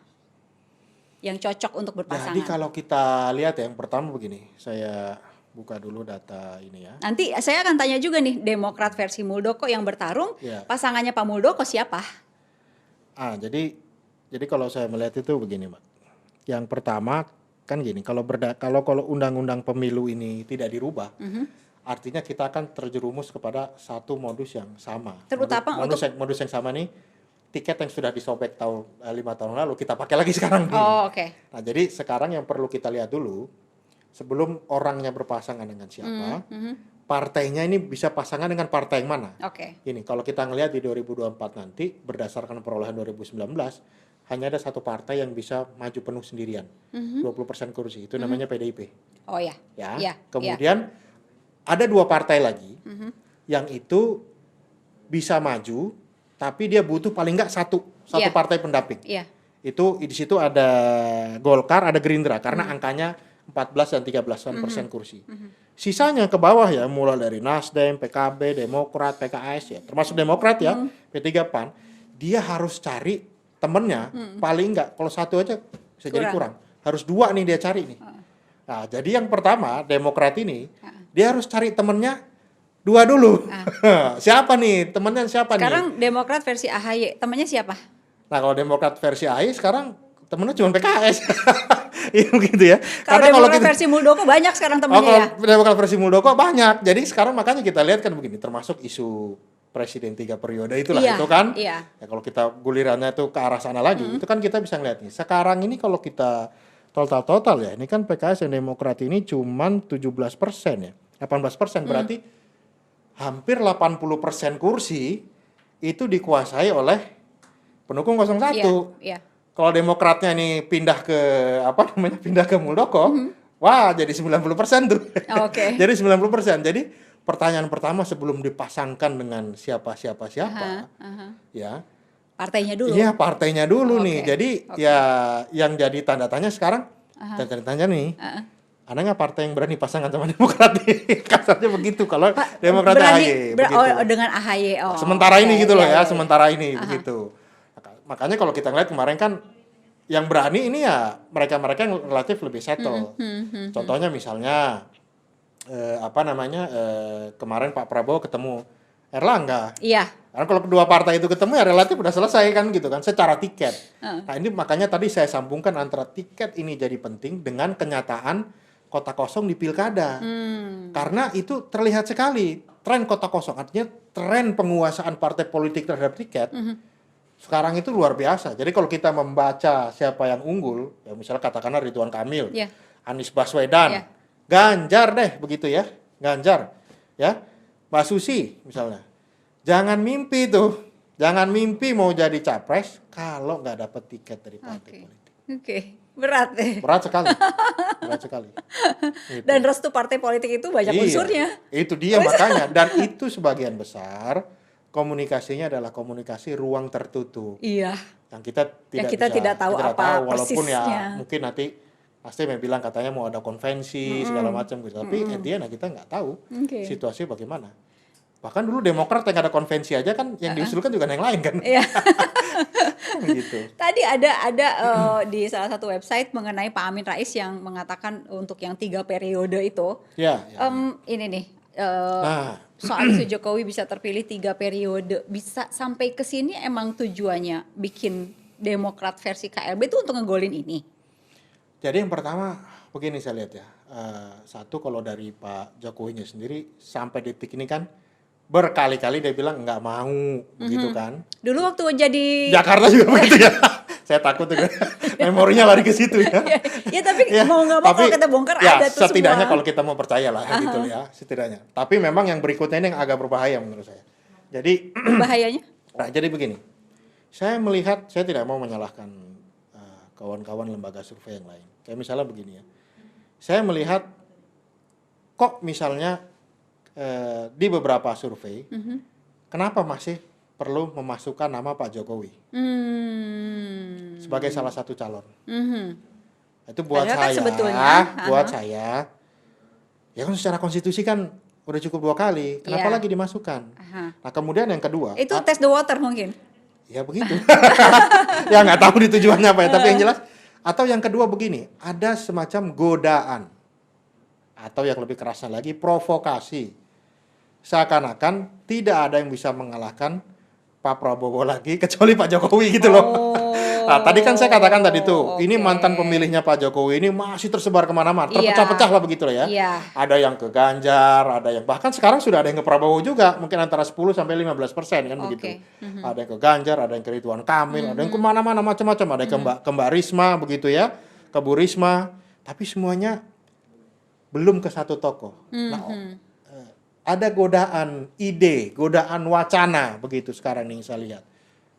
Yang cocok untuk berpasangan. Jadi kalau kita lihat ya, yang pertama begini, saya buka dulu data ini ya. Nanti saya akan tanya juga nih, Demokrat versi Muldoko yang bertarung, pasangannya Pak Muldoko siapa? Jadi kalau saya melihat itu begini, Mbak. Yang pertama kan gini, kalau undang-undang pemilu ini tidak dirubah, artinya kita akan terjerumus kepada satu modus yang sama. Terutama modus yang sama nih, tiket yang sudah disobek 5 tahun lalu kita pakai lagi sekarang. Nah, jadi sekarang yang perlu kita lihat dulu, sebelum orangnya berpasangan dengan siapa, partainya ini bisa pasangan dengan partai yang mana. Ini kalau kita ngelihat di 2024 nanti, berdasarkan perolehan 2019, hanya ada satu partai yang bisa maju penuh sendirian, 20% kursi, itu namanya PDIP. Kemudian ada 2 partai lagi yang itu bisa maju, tapi dia butuh paling nggak satu partai pendamping. Itu di situ ada Golkar, ada Gerindra, karena angkanya 14 dan 13% kursi. Sisanya ke bawah ya, mulai dari Nasdem, PKB, Demokrat, PKS ya, termasuk Demokrat ya, P3 PAN, dia harus cari temennya, paling enggak, kalau satu aja bisa jadi kurang. Harus 2 nih dia cari nih. Nah, jadi yang pertama, Demokrat ini, dia harus cari temennya 2 dulu. Siapa nih? Temennya siapa sekarang nih? Sekarang Demokrat versi AHY, temennya siapa? Nah, kalau Demokrat versi AHY sekarang temennya cuma PKS. Iya begitu ya. Karena Demokrat versi Muldoko banyak sekarang temennya ya. Demokrat versi Muldoko banyak. Jadi sekarang makanya kita lihat kan begini, termasuk isu presiden 3 periode itulah itu kan. Ya, kalau kita gulirannya itu ke arah sana lagi, itu kan kita bisa ngeliat nih. Sekarang ini kalau kita total ya, ini kan PKS dan Demokrat ini cuman 17% ya. 18% berarti hampir 80% kursi itu dikuasai oleh pendukung 01. Kalau Demokratnya nih pindah ke Muldoko, wah jadi 90% tuh. Jadi 90%. Jadi pertanyaan pertama sebelum dipasangkan dengan siapa, ya. Partainya dulu. Iya, partainya dulu nih. Jadi ya yang jadi tanda tanya sekarang, tanya nih. Ada nggak partai yang berani pasangan sama Demokrat? Kasarnya begitu. Kalau Demokrat AHY, dengan AHY. Sementara ini gitu loh ya, sementara ini begitu. Makanya kalau kita ngeliat kemarin kan yang berani ini ya mereka-mereka yang relatif lebih settle. Contohnya misalnya kemarin Pak Prabowo ketemu Erlangga. Karena kalau kedua partai itu ketemu ya relatif udah selesai kan gitu kan secara tiket. Nah ini makanya tadi saya sambungkan antara tiket ini jadi penting dengan kenyataan kota kosong di pilkada. Karena itu terlihat sekali tren kota kosong, artinya tren penguasaan partai politik terhadap tiket. Sekarang itu luar biasa. Jadi kalau kita membaca siapa yang unggul, ya misalnya katakanlah Ridwan Kamil, Anies Baswedan, Ganjar deh begitu ya, Ganjar, ya, Mbak Susi misalnya. Jangan mimpi mau jadi capres kalau nggak dapat tiket dari partai politik. Berat deh. Berat sekali. Gitu. Dan restu partai politik itu banyak unsurnya. Itu dia makanya. Dan itu sebagian besar komunikasinya adalah komunikasi ruang tertutup. Yang kita tidak tahu apa walaupun persisnya. Ya mungkin nanti pasti bilang katanya mau ada konvensi segala macam gitu. Tapi intinya kita nggak tahu situasi bagaimana. Bahkan dulu Demokrat yang ada konvensi aja kan yang diusulkan juga yang lain kan. Gitu. Tadi ada di salah satu website mengenai Pak Amin Rais yang mengatakan untuk yang 3 periode itu. Ini nih. Soal isu Jokowi bisa terpilih 3 periode, bisa sampai ke sini emang tujuannya bikin Demokrat versi KLB itu untuk ngegolin ini. Jadi yang pertama begini saya lihat ya, satu kalau dari Pak Jokowinya sendiri sampai detik ini kan berkali-kali dia bilang nggak mau begitu kan. Dulu waktu jadi Jakarta juga begitu ya. Saya takut juga memorinya lari ke situ ya. Ya tapi mau nggak mau kalau kita bongkar ya, ada tuh setidaknya semua. kalau kita mau percaya lah gitu ya, setidaknya. Tapi memang yang berikutnya ini yang agak berbahaya menurut saya. Jadi Bahayanya? nah, jadi begini, saya melihat, saya tidak mau menyalahkan kawan-kawan lembaga survei yang lain. Kayak misalnya begini ya, saya melihat kok misalnya di beberapa survei, kenapa masih perlu memasukkan nama Pak Jokowi sebagai salah satu calon. Itu buat Padahal kan saya, sebetulnya, ya kan secara konstitusi kan udah cukup 2 kali, kenapa Iya. lagi dimasukkan? Nah kemudian yang kedua, Itu test the water mungkin. ya begitu, ya nggak tahu di tujuannya apa ya, tapi yang jelas, atau yang kedua begini, ada semacam godaan, atau yang lebih kerasnya lagi provokasi, seakan-akan tidak ada yang bisa mengalahkan Pak Prabowo lagi kecuali Pak Jokowi gitu loh. Nah, tadi kan saya katakan tadi tuh, ini mantan pemilihnya Pak Jokowi ini masih tersebar kemana-mana, terpecah-pecah lah begitu lah ya. Iya. Ada yang ke Ganjar, ada yang bahkan sekarang sudah ada yang ke Prabowo juga, mungkin antara 10 sampai 15% kan begitu. Ada yang ke Ganjar, ada yang ke Ridwan Kamil, ada yang kemana-mana macam-macam, ada yang ke Mbak Risma begitu ya, ke Bu Risma, tapi semuanya belum ke satu tokoh. Nah, ada godaan ide, godaan wacana begitu sekarang nih saya lihat.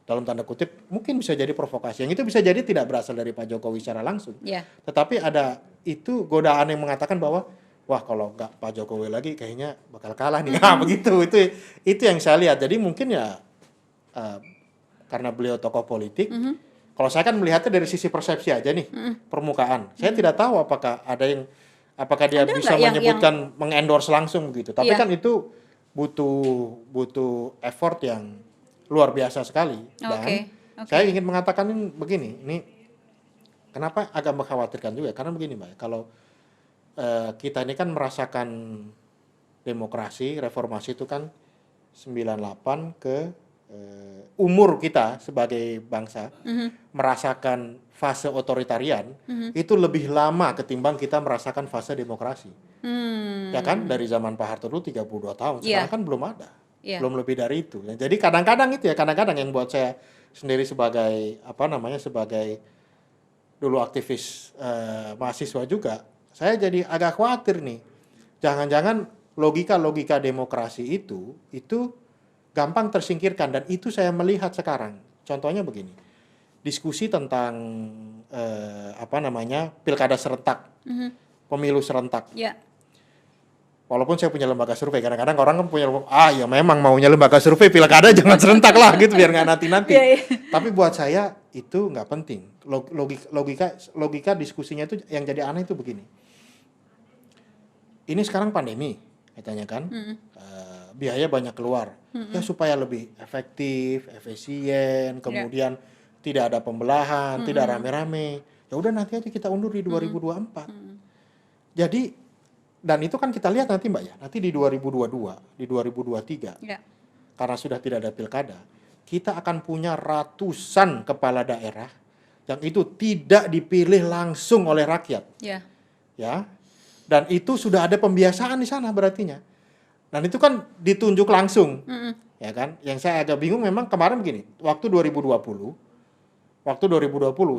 Dalam tanda kutip mungkin bisa jadi provokasi. Yang itu bisa jadi tidak berasal dari Pak Jokowi secara langsung. Yeah. Tetapi ada itu godaan yang mengatakan bahwa wah kalau nggak Pak Jokowi lagi kayaknya bakal kalah nih. Nah, begitu. Itu yang saya lihat. Jadi mungkin ya karena beliau tokoh politik, kalau saya kan melihatnya dari sisi persepsi aja nih, permukaan. Saya tidak tahu apakah dia Ada bisa nggak menyebutkan mengendorse langsung gitu. Tapi Iya. kan itu butuh effort yang luar biasa sekali. Dan saya ingin mengatakan ini begini, ini kenapa agak mengkhawatirkan juga, karena begini Mbak, kalau kita ini kan merasakan demokrasi, reformasi itu kan 98 ke umur kita sebagai bangsa merasakan fase otoritarian itu lebih lama ketimbang kita merasakan fase demokrasi. Ya kan, dari zaman Pak Harto dulu 32 tahun, sekarang kan belum ada. Belum lebih dari itu. Jadi kadang-kadang itu ya, kadang-kadang yang buat saya sendiri sebagai sebagai dulu aktivis mahasiswa juga, saya jadi agak khawatir nih. Jangan-jangan logika demokrasi itu gampang tersingkirkan, dan itu saya melihat sekarang. Contohnya begini. Diskusi tentang pilkada serentak. Pemilu serentak. Yeah. Walaupun saya punya lembaga survei, kadang-kadang orang kan punya ya memang maunya lembaga survei pilkada jangan serentak lah gitu biar nggak nanti-nanti. Tapi buat saya itu nggak penting. Logika diskusinya itu yang jadi aneh itu begini. Ini sekarang pandemi, katanya kan, biaya banyak keluar. Ya supaya lebih efektif, efisien, kemudian tidak ada pembelahan, tidak rame-rame. Ya udah nanti aja kita undur di 2024. Jadi dan itu kan kita lihat nanti Mbak ya, nanti di 2022, di 2023, karena sudah tidak ada pilkada, kita akan punya ratusan kepala daerah yang itu tidak dipilih langsung oleh rakyat. Ya, dan itu sudah ada pembiasaan di sana berartinya. Dan itu kan ditunjuk langsung, ya kan? Yang saya agak bingung memang kemarin begini, waktu 2020,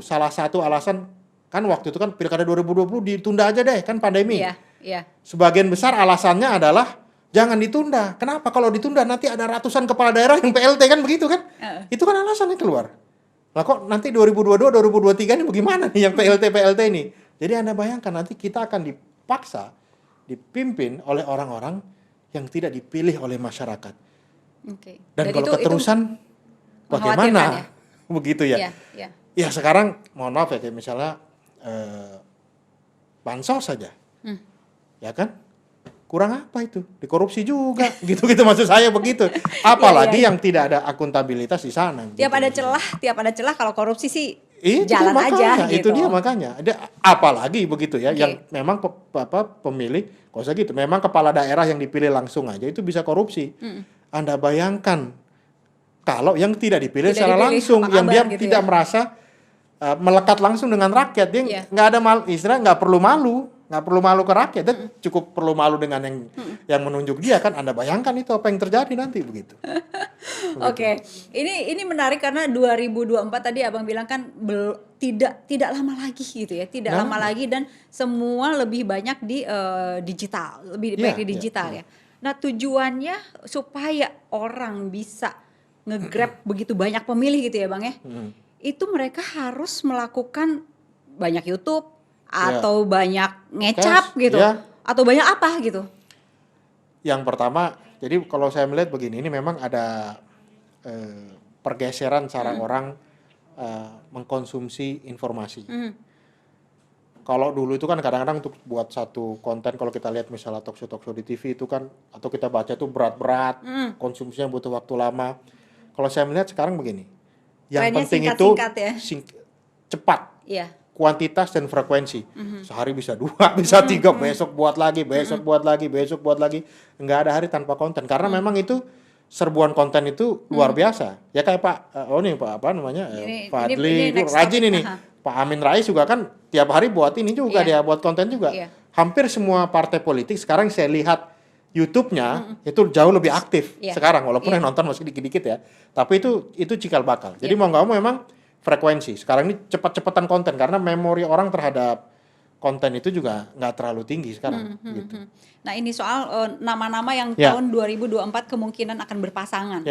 salah satu alasan kan waktu itu kan pilkada 2020 ditunda aja deh, kan pandemi. Sebagian besar alasannya adalah jangan ditunda. Kenapa? Kalau ditunda nanti ada ratusan kepala daerah yang PLT kan begitu kan? Itu kan alasannya keluar. Lah kok nanti 2022, 2023 ini bagaimana nih yang PLT ini? Jadi Anda bayangkan nanti kita akan dipaksa dipimpin oleh orang-orang yang tidak dipilih oleh masyarakat. Dan kalau keterusan bagaimana? Begitu ya. Ya sekarang mohon maaf ya, kayak misalnya bansos saja. Ya kan? Kurang apa itu? Dikorupsi juga. Gitu-gitu maksud saya begitu. Apalagi yang tidak ada akuntabilitas di sana. Tiap ada celah kalau korupsi sih itu jalan makanya, aja gitu. Itu dia makanya. Apalagi begitu ya, yang memang pemilih, kalau saya gitu, memang kepala daerah yang dipilih langsung aja itu bisa korupsi. Anda bayangkan kalau yang tidak dipilih secara langsung, yang dia gitu tidak merasa melekat langsung dengan rakyat, dia nggak ada istilah nggak perlu malu, nggak perlu malu ke rakyat, dia cukup perlu malu dengan yang menunjuk dia kan. Anda bayangkan itu apa yang terjadi nanti begitu. Oke. Ini menarik karena 2024 tadi Abang bilang kan tidak lama lagi gitu ya, tidak lama lagi dan semua lebih banyak di digital, lebih baik di digital ya. Nah, tujuannya supaya orang bisa nge-grab begitu banyak pemilih gitu ya Bang ya. Itu mereka harus melakukan banyak YouTube atau banyak ngecap gitu, atau banyak apa gitu. Yang pertama, jadi kalau saya melihat begini, ini memang ada pergeseran cara orang mengkonsumsi informasi. Kalau dulu itu kan kadang-kadang untuk buat satu konten, kalau kita lihat misalnya talk show di TV itu kan, atau kita baca itu berat-berat, konsumsinya butuh waktu lama. Kalau saya melihat sekarang begini, yang penting itu cepat. Iya. Kuantitas dan frekuensi. Sehari bisa 2, bisa 3, besok buat lagi, besok buat lagi. Enggak ada hari tanpa konten. Karena memang itu serbuan konten itu luar biasa. Ya kayak Pak Fadli, itu rajin ini. Pak Amin Rais juga kan tiap hari buat ini juga, dia buat konten juga. Hampir semua partai politik sekarang saya lihat YouTube-nya itu jauh lebih aktif sekarang, walaupun yang nonton masih dikit-dikit ya. Tapi itu cikal bakal. Jadi mau nggak mau memang frekuensi. Sekarang ini cepat-cepatan konten karena memori orang terhadap konten itu juga nggak terlalu tinggi sekarang. Gitu. Nah ini soal nama-nama yang tahun 2024 kemungkinan akan berpasangan.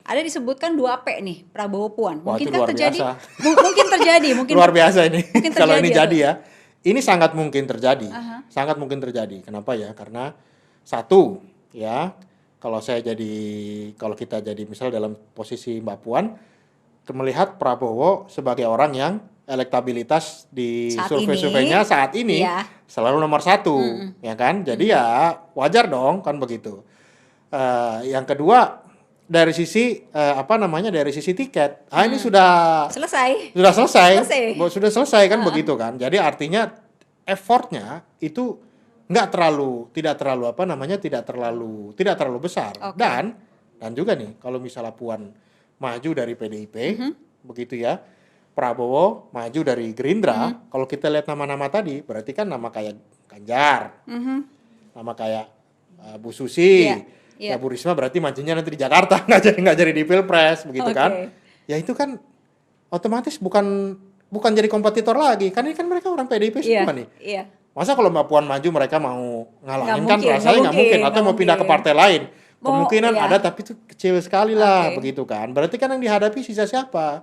Ada disebutkan 2P nih, Prabowo Puan. Mungkin kan terjadi? Mungkin terjadi. Luar biasa ini. Kalau ini jadi ya. Ini sangat mungkin terjadi. Sangat mungkin terjadi. Kenapa ya? Karena satu ya, kalau kita jadi misal dalam posisi Mbak Puan, melihat Prabowo sebagai orang yang elektabilitas di survei-surveinya saat ini selalu nomor 1, ya kan? Jadi ya wajar dong kan begitu. Yang kedua dari sisi dari sisi tiket, ini sudah selesai kan begitu kan? Jadi artinya effortnya itu tidak terlalu besar. Dan juga nih kalau misalnya Puan maju dari PDIP, begitu ya. Prabowo maju dari Gerindra. Kalau kita lihat nama-nama tadi, berarti kan nama kayak Ganjar, nama kayak Bu Susi, ya Bu Risma berarti majunya nanti di Jakarta, nggak jadi di Pilpres, begitu kan? Ya itu kan otomatis bukan jadi kompetitor lagi, kan ini kan mereka orang PDIP semua nih. Masa kalau Mbak Puan maju mereka mau ngalahin kan? Rasanya nggak mungkin. Atau mau pindah ke partai lain. Kemungkinan ada tapi itu kecil sekali lah begitu kan. Berarti kan yang dihadapi sisa siapa?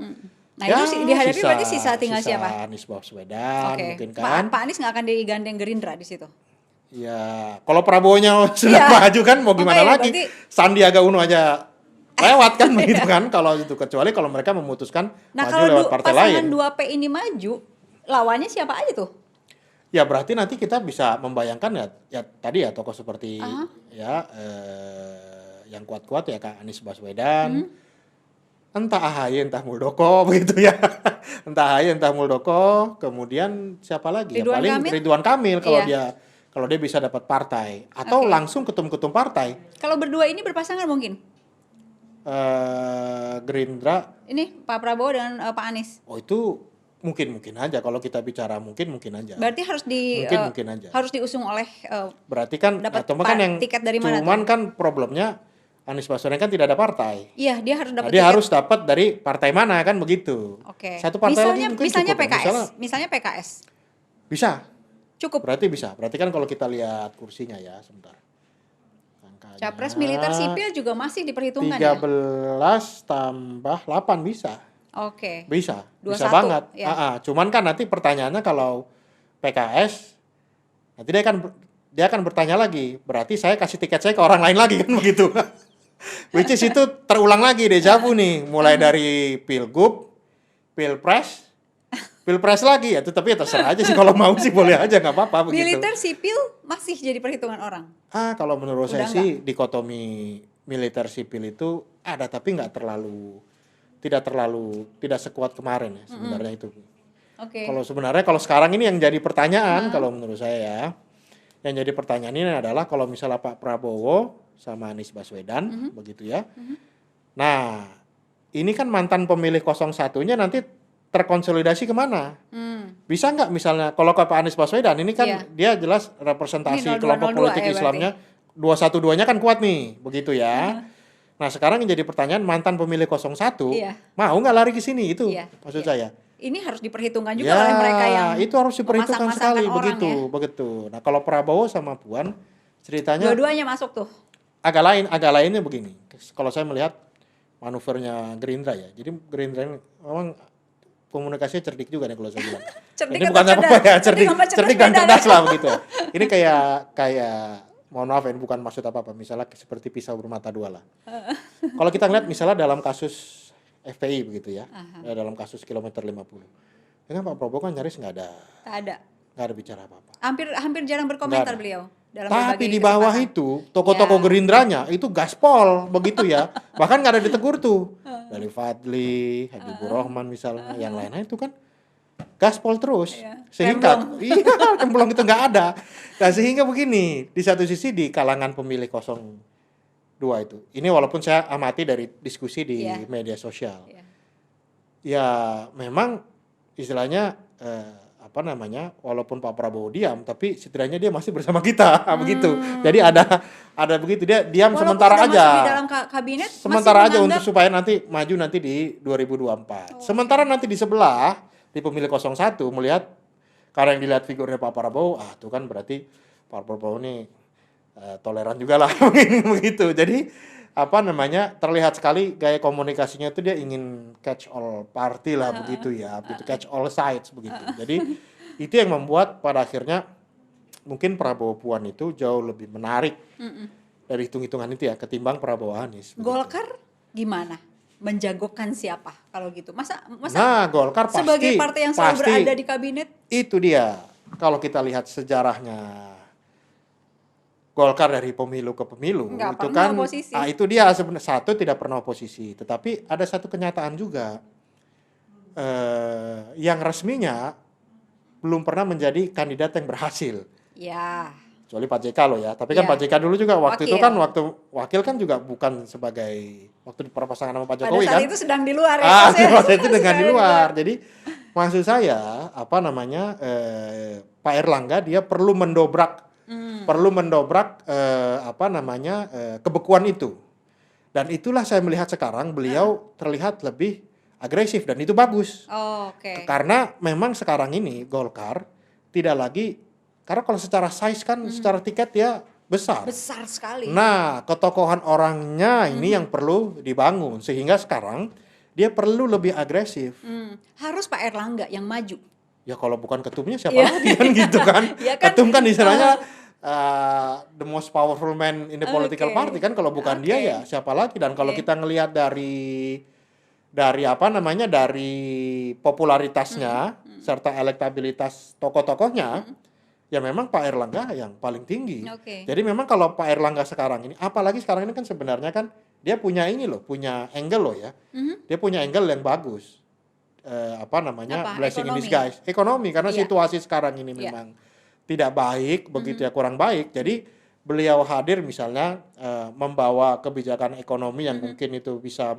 Nah itu dihadapi berarti tinggal siapa? Anies Baswedan mungkin kan. Pak Anies nggak akan digandeng Gerindra di situ? Ya kalau Prabowo-nya sudah maju kan mau gimana lagi? Sandiaga Uno aja lewat kan begitu kan. Kalau itu kecuali kalau mereka memutuskan maju lewat partai lain. Nah kalau pasangan 2P ini maju, lawannya siapa aja tuh? Ya berarti nanti kita bisa membayangkan ya tadi ya tokoh seperti yang kuat-kuat ya Kak Anies Baswedan, entah AHY entah Muldoko begitu ya. Entah AHY entah Muldoko, kemudian siapa lagi? Ridwan Kamil kalau dia bisa dapat partai atau langsung ketum-ketum partai. Kalau berdua ini berpasangan mungkin? Gerindra. Ini Pak Prabowo dan Pak Anies. Oh itu mungkin aja kalau kita bicara mungkin aja. Berarti harus mungkin aja. Harus diusung oleh berarti kan yang tiket dari mana? Cuman kan problemnya Anies Baswedan kan tidak ada partai. Iya, dia harus dapat dia harus dapat dari partai mana kan begitu. Satu partai lagi mungkin misalnya cukup. Misalnya PKS. Bisa. Cukup. Berarti bisa. Berarti kan kalau kita lihat kursinya ya sebentar. Angkanya, Capres militer sipil juga masih diperhitungkan 13 tambah 8 bisa. Bisa 21, banget. Cuman kan nanti pertanyaannya kalau PKS nanti dia akan bertanya lagi. Berarti saya kasih tiket saya ke orang lain lagi kan begitu. Which is itu terulang lagi deja vu nih, mulai dari Pilgub, Pilpres lagi ya. Tapi ya terserah aja sih kalau mau sih boleh aja nggak apa-apa begitu. Militer sipil masih jadi perhitungan orang. Kalau menurut saya sih dikotomi militer sipil itu ada tapi tidak sekuat kemarin ya sebenarnya itu. Kalau sekarang ini yang jadi pertanyaan kalau menurut saya ya, yang jadi pertanyaan ini adalah kalau misalnya Pak Prabowo sama Anies Baswedan begitu ya. Nah, ini kan mantan pemilih 01-nya nanti terkonsolidasi kemana? Bisa nggak misalnya kalau ke Pak Anies Baswedan ini kan dia jelas representasi kelompok politik Islamnya 212-nya kan kuat nih, begitu ya. Nah sekarang yang jadi pertanyaan, mantan pemilih 01 mau nggak lari ke sini, itu maksud saya. Ini harus diperhitungkan juga oleh mereka yang itu harus diperhitungkan sekali, begitu. Nah kalau Prabowo sama Puan ceritanya dua-duanya masuk tuh. Agak lainnya begini. Kalau saya melihat manuvernya Gerindra ya. Jadi Gerindra ini memang komunikasinya cerdik juga nih kalau saya bilang. Ini bukan apa-apa ya, cerdik dan cerdas lah begitu. Ini kayak mohon maaf ini bukan maksud apa-apa. Misalnya seperti pisau bermata dua lah. Kalau kita lihat misalnya dalam kasus FPI begitu ya. Dalam kasus kilometer 50. Dengan Pak Prabowo kan nyaris nggak ada bicara apa-apa. Hampir jarang berkomentar beliau. Tapi di bawah itu tokoh-tokoh Gerindranya itu gaspol begitu ya. Bahkan nggak ada ditegur tuh. Dari Fadli, Habibur Rahman misalnya, yang lainnya itu kan gaspol terus. Sehingga cemplong itu nggak ada. Nah, sehingga begini, di satu sisi di kalangan pemilih 02 itu. Ini walaupun saya amati dari diskusi di media sosial. Ya memang istilahnya walaupun Pak Prabowo diam, tapi setidaknya dia masih bersama kita, begitu. Jadi ada begitu, dia diam walaupun sementara aja. Di dalam kabinet sementara aja untuk supaya nanti maju nanti di 2024. Sementara nanti di sebelah di pemilih 01 melihat karena yang dilihat figurnya Pak Prabowo, tuh kan berarti Pak Prabowo ini toleran juga lah begitu. Jadi terlihat sekali gaya komunikasinya itu dia ingin catch all party lah begitu ya, begitu catch all sides begitu. Jadi itu yang membuat pada akhirnya mungkin Prabowo Puan itu jauh lebih menarik dari hitung-hitungan itu ya ketimbang Prabowo Anies. Begitu. Golkar gimana? Menjagokan siapa kalau gitu? Masa Golkar pasti sebagai partai yang selalu berada di kabinet? Itu dia. Kalau kita lihat sejarahnya Golkar dari pemilu ke pemilu itu kan itu dia sebenarnya satu tidak pernah oposisi, tetapi ada satu kenyataan juga yang resminya belum pernah menjadi kandidat yang berhasil. Ya. Kecuali Pak JK loh ya, tapi kan Pak JK dulu juga waktu itu kan wakil kan juga bukan sebagai waktu berpasangan sama Pak Jokowi kan. Pada saat itu sedang di luar ya. Waktu itu dengan di luar. Jadi maksud saya Pak Erlangga dia perlu mendobrak kebekuan itu. Dan itulah saya melihat sekarang beliau terlihat lebih agresif dan itu bagus. Karena memang sekarang ini Golkar tidak lagi, karena kalau secara size kan secara tiket ya besar sekali. Nah, ketokohan orangnya ini yang perlu dibangun sehingga sekarang dia perlu lebih agresif. Harus Pak Erlangga yang maju. Ya kalau bukan ketumnya siapa lagi kan gitu kan. Ketum kan istilahnya the most powerful man in the political party kan, kalau bukan dia ya siapa lagi. Dan kalau kita ngelihat dari popularitasnya serta elektabilitas tokoh-tokohnya ya memang Pak Erlangga yang paling tinggi. Jadi memang kalau Pak Erlangga sekarang ini, apalagi sekarang ini kan sebenarnya kan dia punya angle loh ya. Dia punya angle yang bagus. Blessing in disguise. Ekonomi, karena situasi sekarang ini memang tidak baik, begitu ya, kurang baik. Jadi beliau hadir misalnya membawa kebijakan ekonomi yang mungkin itu bisa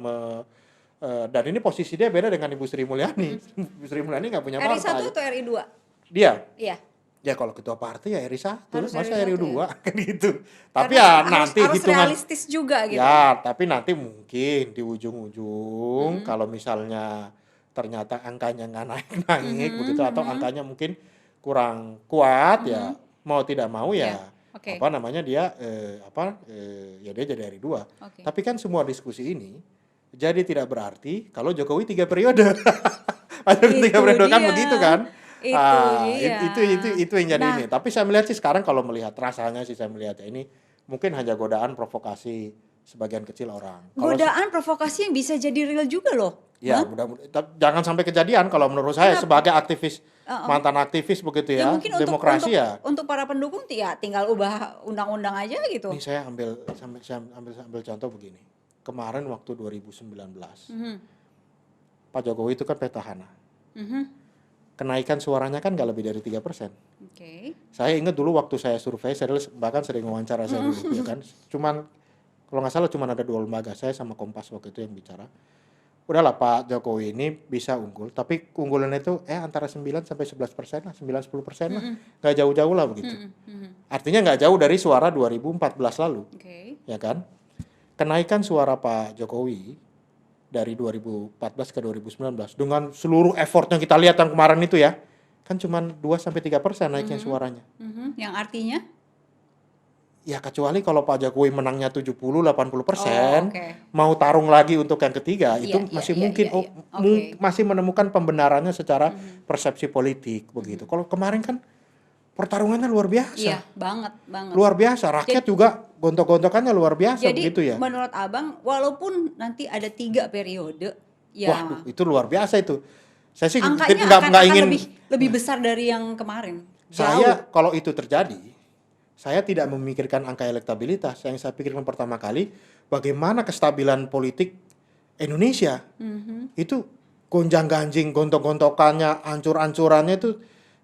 dan ini posisi dia beda dengan Ibu Sri Mulyani. Ibu Sri Mulyani nggak punya partai. RI 1 atau RI 2? Dia? Iya. Ya kalau ketua partai ya RI 1, masa RI 2 kan gitu. Tapi karena nanti harus hitungan realistis juga gitu. Ya, tapi nanti mungkin di ujung-ujung kalau misalnya ternyata angkanya nggak naik begitu atau angkanya mungkin kurang kuat ya mau tidak mau ya dia dia jadi RI 2. Tapi kan semua diskusi ini jadi tidak berarti kalau Jokowi 3 periode. Ada 3 periode kan begitu kan? Itu yang jadi ini. Tapi saya melihat sih sekarang kalau melihat rasanya sih saya melihat ya ini mungkin hanya godaan provokasi sebagian kecil orang. Godaan provokasi yang bisa jadi real juga loh. Ya, jangan sampai kejadian kalau menurut saya sebagai aktivis mantan aktivis begitu ya demokrasi untuk para pendukung tinggal ubah undang-undang aja gitu. Ini saya ambil contoh begini. Kemarin waktu 2019 Pak Jokowi itu kan petahana. Kenaikan suaranya kan nggak lebih dari 3%. Saya ingat dulu waktu saya survei, saya bahkan sering wawancara saya dulu ya kan. Cuman kalau nggak salah cuma ada 2 lembaga, saya sama Kompas waktu itu yang bicara. udahlah Pak Jokowi ini bisa unggul, tapi keunggulannya itu antara 9 sampai 11% lah, 9-10% lah, nggak jauh-jauh lah begitu. Artinya nggak jauh dari suara 2014 lalu, ya kan? Kenaikan suara Pak Jokowi dari 2014 ke 2019 dengan seluruh effort yang kita lihat yang kemarin itu ya, kan cuma 2-3% naiknya suaranya. Yang artinya? Ya kecuali kalau Pak Jokowi menangnya 70-80%, mau tarung lagi untuk yang ketiga, itu masih mungkin masih menemukan pembenarannya secara persepsi politik begitu. Kalau kemarin kan pertarungannya luar biasa. Iya, banget. Luar biasa, rakyat juga gontok-gontokannya luar biasa begitu ya. Jadi menurut Abang, walaupun nanti ada 3 periode, ya waduh, itu luar biasa itu. Saya sih angkanya nggak ingin lebih besar dari yang kemarin. Saya kalau itu terjadi, saya tidak memikirkan angka elektabilitas. Yang saya pikirkan pertama kali, bagaimana kestabilan politik Indonesia. Itu gonjang-ganjing, gontok-gontokannya, ancur-ancurannya itu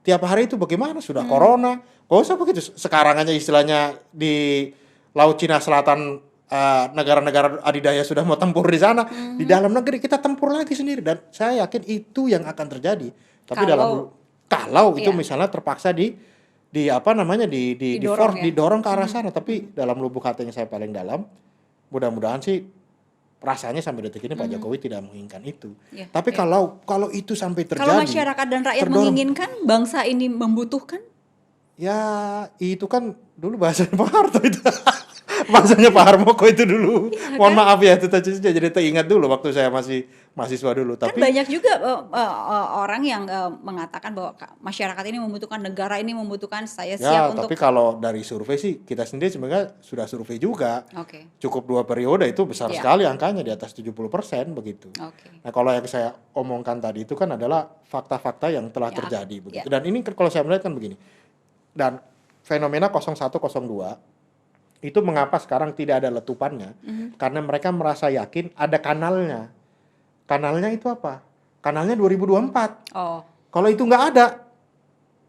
tiap hari itu bagaimana? Sudah corona, gak usah begitu. Sekarang aja istilahnya di Laut Cina Selatan, negara-negara adidaya sudah mau tempur di sana. Di dalam negeri kita tempur lagi sendiri. Dan saya yakin itu yang akan terjadi. Tapi kalau itu misalnya terpaksa didorong ke arah sana, tapi dalam lubuk hati yang saya paling dalam, mudah-mudahan sih rasanya sampai detik ini Pak Jokowi tidak menginginkan itu. Tapi kalau itu sampai terjadi, kalau masyarakat dan rakyat menginginkan, bangsa ini membutuhkan, ya itu kan dulu bahasanya Pak Harto itu. Bahasanya Pak Harmoko itu dulu. Mohon maaf ya, itu jadi teringat dulu waktu saya masih mahasiswa dulu. Tapi kan banyak juga orang yang mengatakan bahwa masyarakat ini membutuhkan, negara ini membutuhkan, saya siap untuk. Tapi kalau dari survei sih kita sendiri sebenarnya sudah survei juga. Cukup 2 periode itu besar sekali angkanya, di atas 70% begitu. Nah, kalau yang saya omongkan tadi itu kan adalah fakta-fakta yang telah terjadi begitu. Dan ini kalau saya melihat kan begini. Dan fenomena 0102 itu mengapa sekarang tidak ada letupannya? Karena mereka merasa yakin ada kanalnya. Kanalnya itu apa? Kanalnya 2024. Kalau itu nggak ada,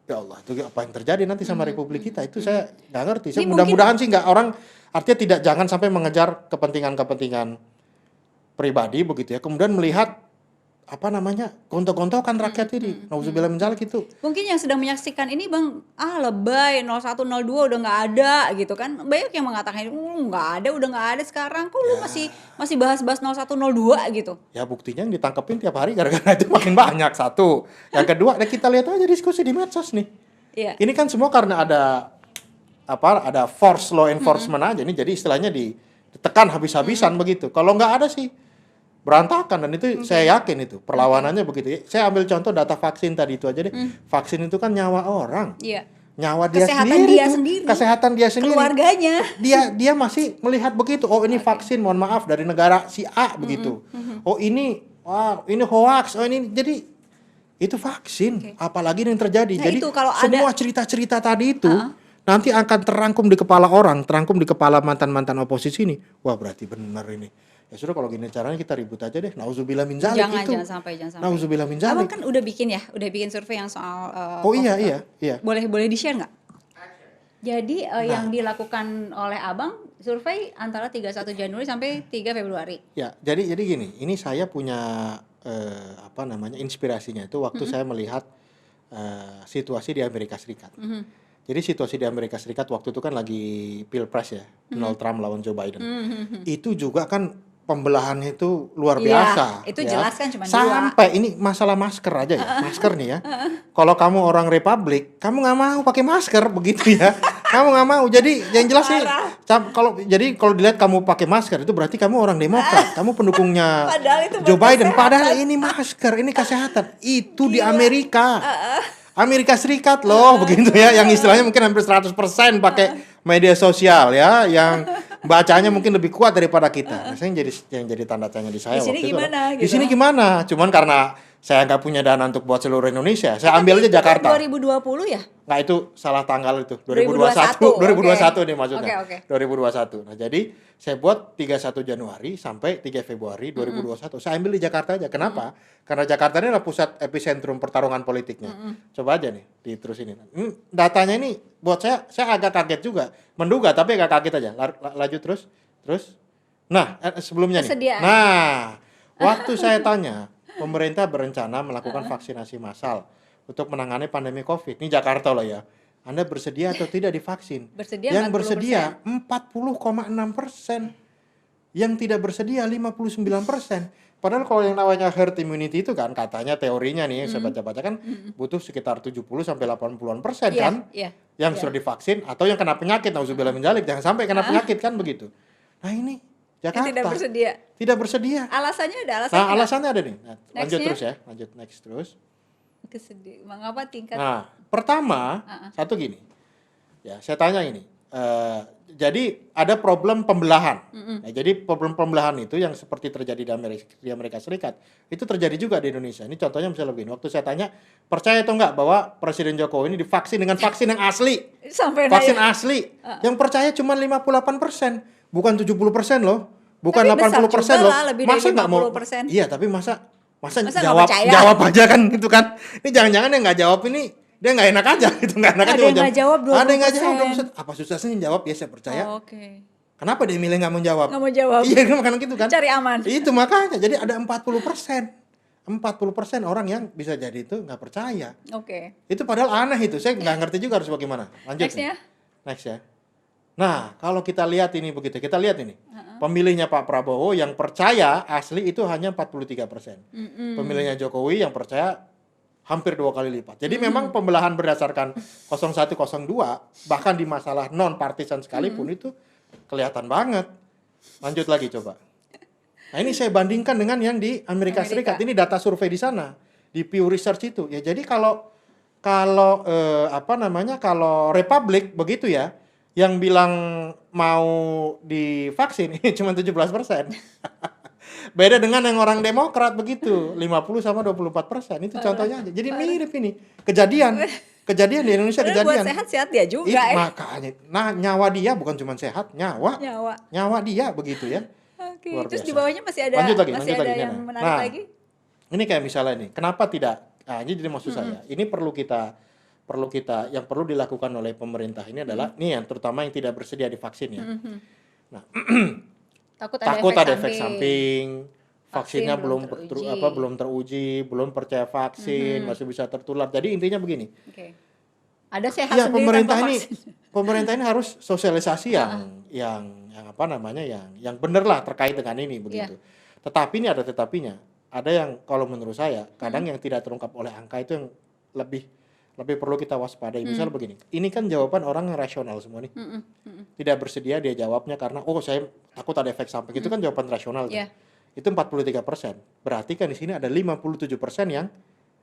ya Allah, itu apa yang terjadi nanti sama Republik kita? Itu saya nggak ngerti. Saya mudah-mudahan sih nggak, orang artinya jangan sampai mengejar kepentingan pribadi begitu ya. Kemudian melihat gontok-gontokan rakyat ini. Nauzubillah min dzalik itu. Mungkin yang sedang menyaksikan ini Bang, lebay 0102 udah nggak ada gitu kan. Banyak yang mengatakan nggak ada, udah nggak ada sekarang. Kok lu masih bahas-bahas 0102 gitu. Ya buktinya yang ditangkepin tiap hari gara-gara itu makin banyak, satu. Yang kedua, kita lihat aja diskusi di medsos nih. Ini kan semua karena ada force law enforcement aja nih. Jadi istilahnya ditekan habis-habisan begitu. Kalau nggak ada sih berantakan, dan itu saya yakin itu perlawanannya begitu. Saya ambil contoh data vaksin tadi itu aja deh. Vaksin itu kan nyawa orang. Nyawa kesehatan dia sendiri, keluarganya. Dia masih melihat begitu. Oh, ini vaksin, mohon maaf, dari negara si A begitu. Oh, ini hoax. Oh, ini jadi itu vaksin. Apalagi yang terjadi. Nah, jadi itu, kalau semua cerita-cerita tadi itu nanti akan terangkum di kepala orang, terangkum di kepala mantan-mantan oposisi ini. Wah, berarti benar ini. Ya sudah, kalau gini caranya kita ribut aja deh. Nauzubillah min dzalik itu. Jangan sampai. Nauzubillah min dzalik. Abang kan udah bikin survei yang soal iya. Boleh di-share enggak? Jadi yang dilakukan oleh Abang survei antara 31 Januari sampai 3 Februari. Ya, jadi gini, ini saya punya inspirasinya itu waktu saya melihat situasi di Amerika Serikat. Jadi situasi di Amerika Serikat waktu itu kan lagi Pilpres ya, Donald Trump lawan Joe Biden. Itu juga kan pembelahannya itu luar biasa. Itu jelas kan cuma sampai ini masalah masker aja ya, masker nih ya. Kalau kamu orang Republik, kamu nggak mau pakai masker begitu ya. Kamu nggak mau. Jadi yang jelas sih, kalau dilihat kamu pakai masker itu berarti kamu orang Demokrat, kamu pendukungnya Joe Biden. Padahal ini masker, ini kesehatan. Itu di Amerika. Amerika Serikat loh, begitu ya, yang istilahnya mungkin hampir 100% pakai media sosial ya, yang bacanya mungkin lebih kuat daripada kita. Nah, yang jadi tanda tanya di saya waktu itu. Di sini gimana? Cuman karena saya nggak punya dana untuk buat seluruh Indonesia, saya ambil aja Jakarta. 2020 ya? Nggak, itu salah tanggal itu. 2021 nih maksudnya. 2021. Nah, jadi saya buat 31 Januari sampai 3 Februari 2021. Saya ambil di Jakarta aja. Kenapa? Karena Jakarta ini adalah pusat epicentrum pertarungan politiknya. Coba aja nih diterusin ini. Datanya ini buat saya agak kaget juga. Menduga tapi agak kaget aja. Lanjut terus. Nah, sebelumnya nih. Nah, Waktu saya tanya, pemerintah berencana melakukan vaksinasi massal untuk menangani pandemi COVID. Ini Jakarta loh ya. Anda bersedia atau tidak divaksin? Bersedia Yang 40%. bersedia 40,6%. Yang tidak bersedia 59%. Padahal kalau yang namanya herd immunity itu kan katanya teorinya nih saya baca-baca kan butuh sekitar 70 sampai 80-an persen kan yang sudah divaksin atau yang kena penyakit, nauzubillah min dzalik, jangan sampai kena penyakit kan begitu. Nah ini Jakarta Yang tidak bersedia. tidak bersedia. Alasannya ada alasannya. Nah nggak? alasannya ada nih. Nah, lanjut Next-nya? terus ya, lanjut next terus. Mengapa tingkat Nah pertama satu gini, ya saya tanya ini. Jadi ada problem pembelahan. Nah, jadi problem pembelahan itu yang seperti terjadi di Amerika Serikat itu terjadi juga di Indonesia. Ini contohnya misalnya begini. Waktu saya tanya percaya atau enggak bahwa Presiden Jokowi ini divaksin dengan vaksin yang asli, sampai vaksin asli, yang percaya cuma 58%, bukan 70% loh, bukan Tapi besar 80% juga loh. lah, lebih dari Masa nggak mau? 50%. Iya, tapi masa nggak jawab percaya? aja kan gitu kan? Ini jangan-jangan yang nggak jawab ini dia nggak enak aja gitu, nggak enak Ada aja yang nggak jawab 20%. Ada yang nggak jawab 20%. Apa susahnya jawab? Ya saya percaya. Oke. Kenapa dia milih nggak mau jawab? Nggak mau jawab. Iya kan gitu kan. Cari aman. Itu makanya jadi ada 40%. 40% orang yang bisa jadi itu nggak percaya. Oke. Itu padahal aneh itu. Saya nggak ngerti juga harus bagaimana. Lanjut. Next ya. Next ya. Nah, kalau kita lihat ini begitu. Kita lihat ini. Pemilihnya Pak Prabowo yang percaya asli itu hanya 43%. Pemilihnya Jokowi yang percaya hampir 2 kali lipat. Jadi memang pembelahan berdasarkan 01, 02 bahkan di masalah non partisan sekalipun itu kelihatan banget. Lanjut lagi coba. Nah, ini saya bandingkan dengan yang di Amerika Serikat. Ini data survei di sana, di Pew Research itu. Ya jadi kalau kalau Republik begitu ya, yang bilang mau divaksin ini cuma 17%. Beda dengan yang orang Demokrat begitu, 50 sama 24%. Itu contohnya aja. Jadi mirip ini. Kejadian di Indonesia Padahal kejadian. buat sehat-sehat dia juga Makanya. Nah, nyawa dia bukan cuma sehat, nyawa dia begitu ya. Oke, Luar terus biasa. di bawahnya masih ada Lanjut lagi. yang Nah. menarik lagi. Ini kayak misalnya nih, kenapa tidak? Nah, ini jadi maksud saya. Ini perlu kita yang perlu dilakukan oleh pemerintah ini adalah nih yang terutama yang tidak bersedia divaksin ya. Nah, takut ada efek samping, vaksinnya belum teruji, belum percaya vaksin, masih bisa tertular. Jadi intinya begini. Oke. Ada sehat Ya sendiri pemerintah ini harus sosialisasi yang benar lah terkait dengan ini begitu. Tetapi ini ada tetapinya. Ada yang kalau menurut saya kadang yang tidak terungkap oleh angka itu yang lebih perlu kita waspadai. Misal begini, ini kan jawaban orang yang rasional semua nih. Tidak bersedia dia jawabnya karena saya takut ada efek samping. Itu kan jawaban rasional. Kan? Itu 43%. Berarti kan di sini ada 57% yang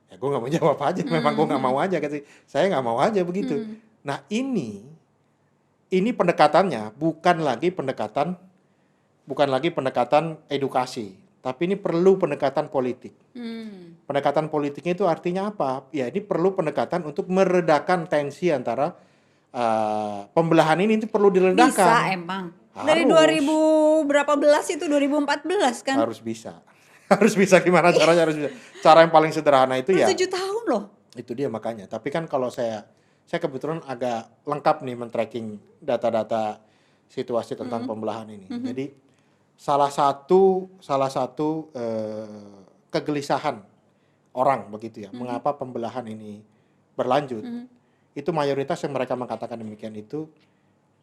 ya gue nggak mau jawab aja. Memang gue nggak mau aja. Saya nggak mau aja begitu. Nah ini pendekatannya bukan lagi pendekatan edukasi, tapi ini perlu pendekatan politik. Pendekatan politiknya itu artinya apa? Ya ini perlu pendekatan untuk meredakan tensi antara pembelahan ini perlu diredakan. Bisa emang. Dari 2014 kan? Harus bisa. Harus bisa gimana caranya harus bisa. Cara yang paling sederhana itu 7 tahun loh. Itu dia makanya. Tapi kan kalau saya kebetulan agak lengkap nih men-tracking data-data situasi tentang pembelahan ini. Jadi salah satu kegelisahan orang begitu ya, mengapa pembelahan ini berlanjut, itu mayoritas yang mereka mengatakan demikian itu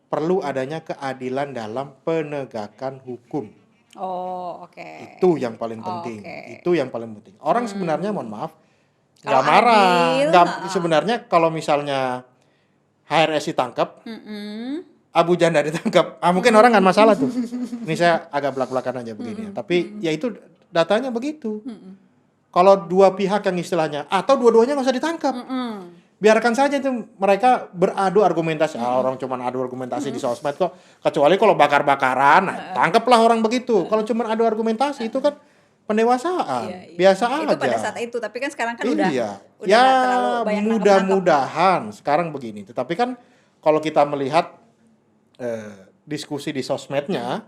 perlu adanya keadilan dalam penegakan hukum. Oh, oke. Itu yang paling penting. Itu yang paling penting. Orang sebenarnya mohon maaf Kalau nggak marah, adil, sebenarnya kalau misalnya HRS ditangkap, Abu Janda ditangkap, mungkin orang nggak masalah tuh. Ini saya agak belak-belakan aja begini. Tapi ya itu datanya begitu. Kalau dua pihak yang istilahnya atau dua-duanya nggak usah ditangkap, biarkan saja itu mereka beradu argumentasi. Orang cuma adu argumentasi di sosmed kok. Kecuali kalau bakar-bakaran, tangkaplah orang begitu. Kalau cuma adu argumentasi itu kan pendewasaan, biasa aja. Itu pada saat itu, tapi kan sekarang kan udah ya nggak terlalu banyak mudah-mudahan sekarang begini. Tetapi kan kalau kita melihat diskusi di sosmednya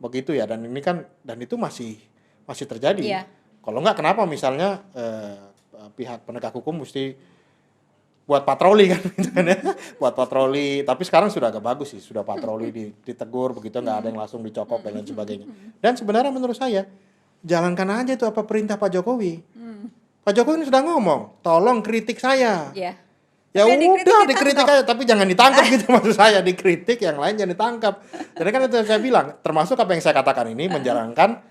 begitu ya, dan ini kan itu masih terjadi. Kalau nggak kenapa misalnya pihak penegak hukum mesti buat patroli kan, buat patroli. Tapi sekarang sudah agak bagus sih, sudah patroli ditegur begitu, nggak ada yang langsung dicokok dan lain sebagainya. Dan sebenarnya menurut saya jalankan aja itu apa perintah Pak Jokowi. Pak Jokowi ini sudah ngomong, tolong kritik saya. Iya. Ya Tapi yang udah ditangkap. dikritik aja, tapi jangan ditangkap gitu maksud saya, dikritik, yang lain jangan ditangkap. Jadi kan itu yang saya bilang, termasuk apa yang saya katakan ini menjalankan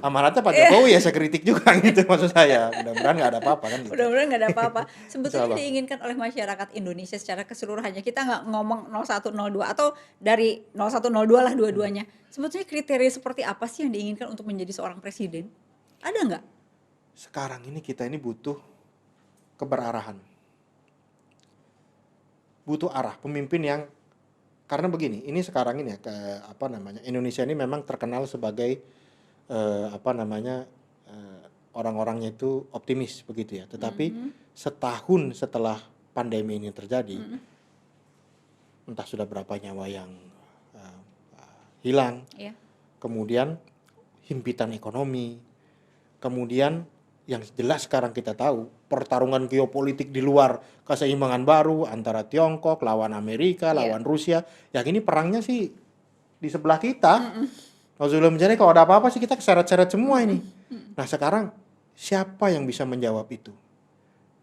amanatnya Pak Jokowi ya saya kritik juga gitu maksud saya. Mudah-mudahan nggak ada apa-apa kan. Gitu. Mudah-mudahan nggak ada apa-apa. Sebetulnya Insyaallah. diinginkan oleh masyarakat Indonesia secara keseluruhannya. Kita nggak ngomong 0102 atau dari 0102 lah dua-duanya. Sebetulnya kriteria seperti apa sih yang diinginkan untuk menjadi seorang presiden? Ada nggak? Sekarang ini kita ini butuh keberarahan. Butuh arah pemimpin yang, karena begini, ini sekarang ini ya Indonesia ini memang terkenal sebagai orang-orangnya itu optimis begitu ya. Tetapi setahun setelah pandemi ini terjadi, entah sudah berapa nyawa yang hilang, kemudian himpitan ekonomi, kemudian yang jelas sekarang kita tahu pertarungan geopolitik di luar keseimbangan baru antara Tiongkok lawan Amerika, lawan Rusia. Yang ini perangnya sih di sebelah kita. Nauzubillah menjadi kalau ada apa-apa sih kita keseret-seret semua ini. Nah sekarang siapa yang bisa menjawab itu?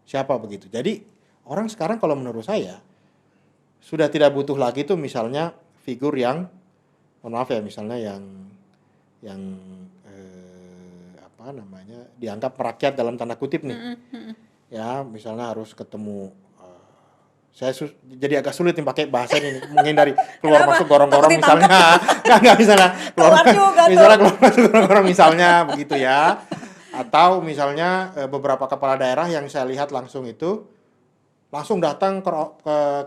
Siapa begitu? Jadi orang sekarang kalau menurut saya sudah tidak butuh lagi tuh misalnya figur yang, mohon maaf ya, misalnya yang dianggap merakyat dalam tanda kutip nih. Ya misalnya harus ketemu, saya jadi agak sulit nih pakai bahasa ini menghindari keluar masuk gorong-gorong misalnya. Nggak misalnya keluar masuk gorong-gorong misalnya begitu ya. Atau misalnya beberapa kepala daerah yang saya lihat langsung itu langsung datang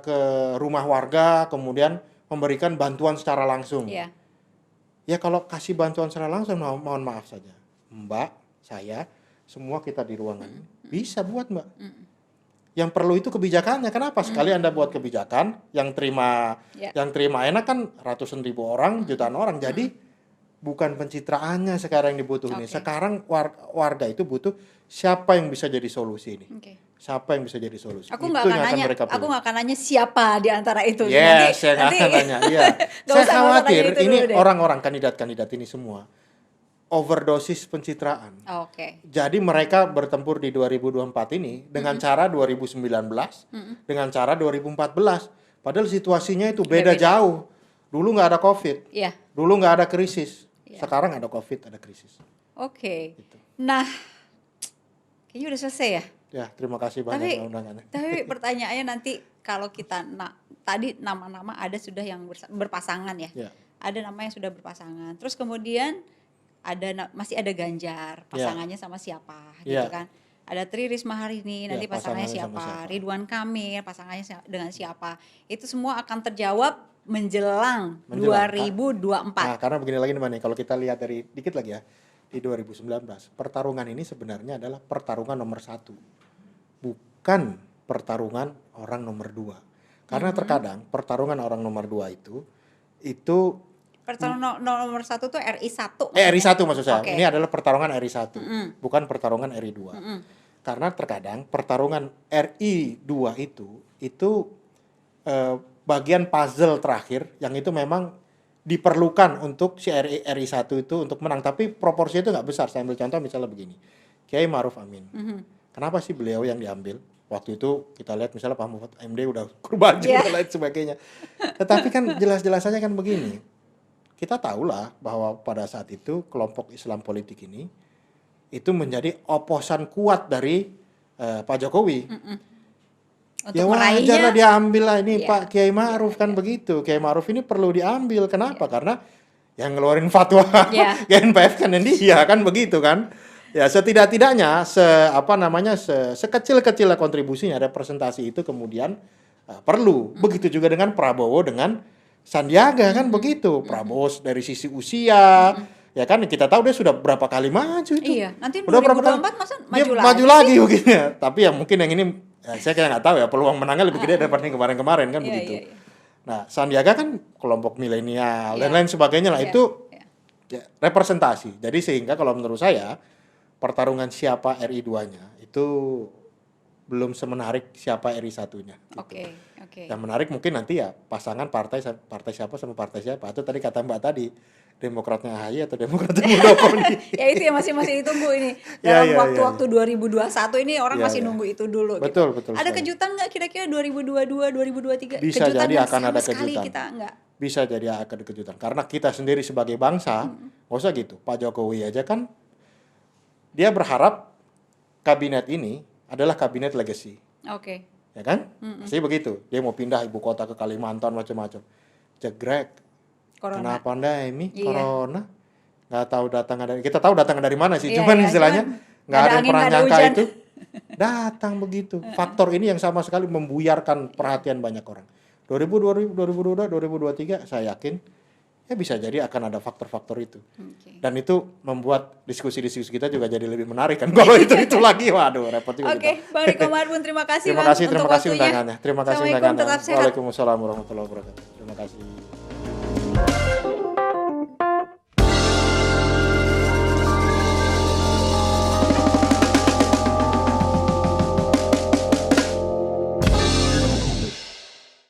ke rumah warga, kemudian memberikan bantuan secara langsung. Ya kalau kasih bantuan secara langsung, mohon maaf saja, Mbak, saya, semua kita di ruangan bisa buat, Mbak. Yang perlu itu kebijakannya. Kenapa? Sekali Anda buat kebijakan, yang terima enak kan ratusan ribu orang, jutaan orang. Jadi bukan pencitraannya sekarang yang dibutuhin. Sekarang warga itu butuh siapa yang bisa jadi solusi ini. Siapa yang bisa jadi solusi. Aku nggak akan nanya siapa di antara itu. Yes, saya nggak akan nanya. Iya. Saya khawatir ini orang-orang kandidat-kandidat ini semua overdosis pencitraan. Jadi mereka bertempur di 2024 ini dengan cara 2019, dengan cara 2014. Padahal situasinya itu beda jauh. Dulu nggak ada COVID, dulu nggak ada krisis. Sekarang ada COVID, ada krisis. Gitu. Nah, kayaknya udah selesai ya. Ya, terima kasih banyak undangannya. Tapi pertanyaannya nanti kalau kita tadi nama-nama ada sudah yang berpasangan ya. Ada nama yang sudah berpasangan. Terus kemudian masih ada Ganjar, pasangannya sama siapa gitu kan. Ada Tri Risma hari ini, nanti pasangannya siapa? Ridwan Kamil, pasangannya dengan siapa? Itu semua akan terjawab menjelang 2024. Nah, karena begini lagi nih, kalau kita lihat dari dikit lagi ya, di 2019, pertarungan ini sebenarnya adalah pertarungan nomor 1, bukan pertarungan orang nomor 2. Karena terkadang pertarungan orang nomor 2 itu pertarungan nomor 1 tuh RI1. RI1 maksud saya. Ini adalah pertarungan RI1, bukan pertarungan RI2. Karena terkadang pertarungan RI2 itu bagian puzzle terakhir yang itu memang diperlukan untuk si RI1 itu untuk menang, tapi proporsinya itu nggak besar. Saya ambil contoh misalnya begini, Kiai Ma'ruf Amin. Kenapa sih beliau yang diambil? Waktu itu kita lihat misalnya Pak Mahfud MD udah berbaju dan lain sebagainya. Tetapi kan jelas-jelas saja kan begini. Kita tahulah bahwa pada saat itu kelompok Islam politik ini itu menjadi oposan kuat dari Pak Jokowi. Ya wajar lah diambil lah ini Pak Kiai Ma'ruf kan begitu. Kiai Ma'ruf ini perlu diambil. Kenapa? Karena yang ngeluarin fatwa GNPF kan dia kan begitu kan. Ya setidak-tidaknya sekecil-kecilnya kontribusinya representasi itu kemudian perlu. Begitu juga dengan Prabowo dengan Sandiaga kan begitu. Prabowo dari sisi usia, ya kan kita tahu dia sudah berapa kali maju itu. Iya, nanti 2024 masa maju lagi mungkin ya. Tapi ya mungkin yang ini saya kayak nggak tahu ya, peluang menangnya lebih gede daripada yang kemarin-kemarin kan begitu. Nah, Sandiaga kan kelompok milenial dan lain sebagainya lah itu representasi. Jadi sehingga kalau menurut saya pertarungan siapa RI2-nya itu belum semenarik siapa RI satunya. Gitu. Oke. Yang menarik mungkin nanti ya pasangan partai siapa sama partai siapa. Itu tadi kata Mbak tadi, Demokratnya AHY atau Demokratnya Muldoko nih. Ya itu yang masih ditunggu ini. Dalam waktu-waktu 2021 ini orang masih nunggu itu dulu. Betul. Ada kejutan nggak kira-kira 2022, 2023? Bisa kejutan jadi akan ada kejutan. Kita enggak. Bisa jadi akan ada kejutan. Karena kita sendiri sebagai bangsa, nggak usah gitu. Pak Jokowi aja kan, dia berharap kabinet ini adalah kabinet legacy. Oke. Ya kan? Pasti begitu. Dia mau pindah ibu kota ke Kalimantan macam-macam. Jegrek. Kena pandemi, corona. Nggak tahu datang dari, kita tahu datang dari mana sih. Cuman istilahnya nggak ada yang pernah nyangka itu. Datang begitu. Faktor ini yang sama sekali membuyarkan perhatian banyak orang. 2022, 2023 saya yakin ya bisa jadi akan ada faktor-faktor itu. Dan itu membuat diskusi-diskusi kita juga jadi lebih menarik kan. Kalau itu lagi, waduh repot juga. Bang Riko Marbun, terima kasih Terima kasih undangannya. Waalaikumsalam warahmatullahi wabarakatuh. Waalaikumsalam warahmatullahi wabarakatuh. Terima kasih.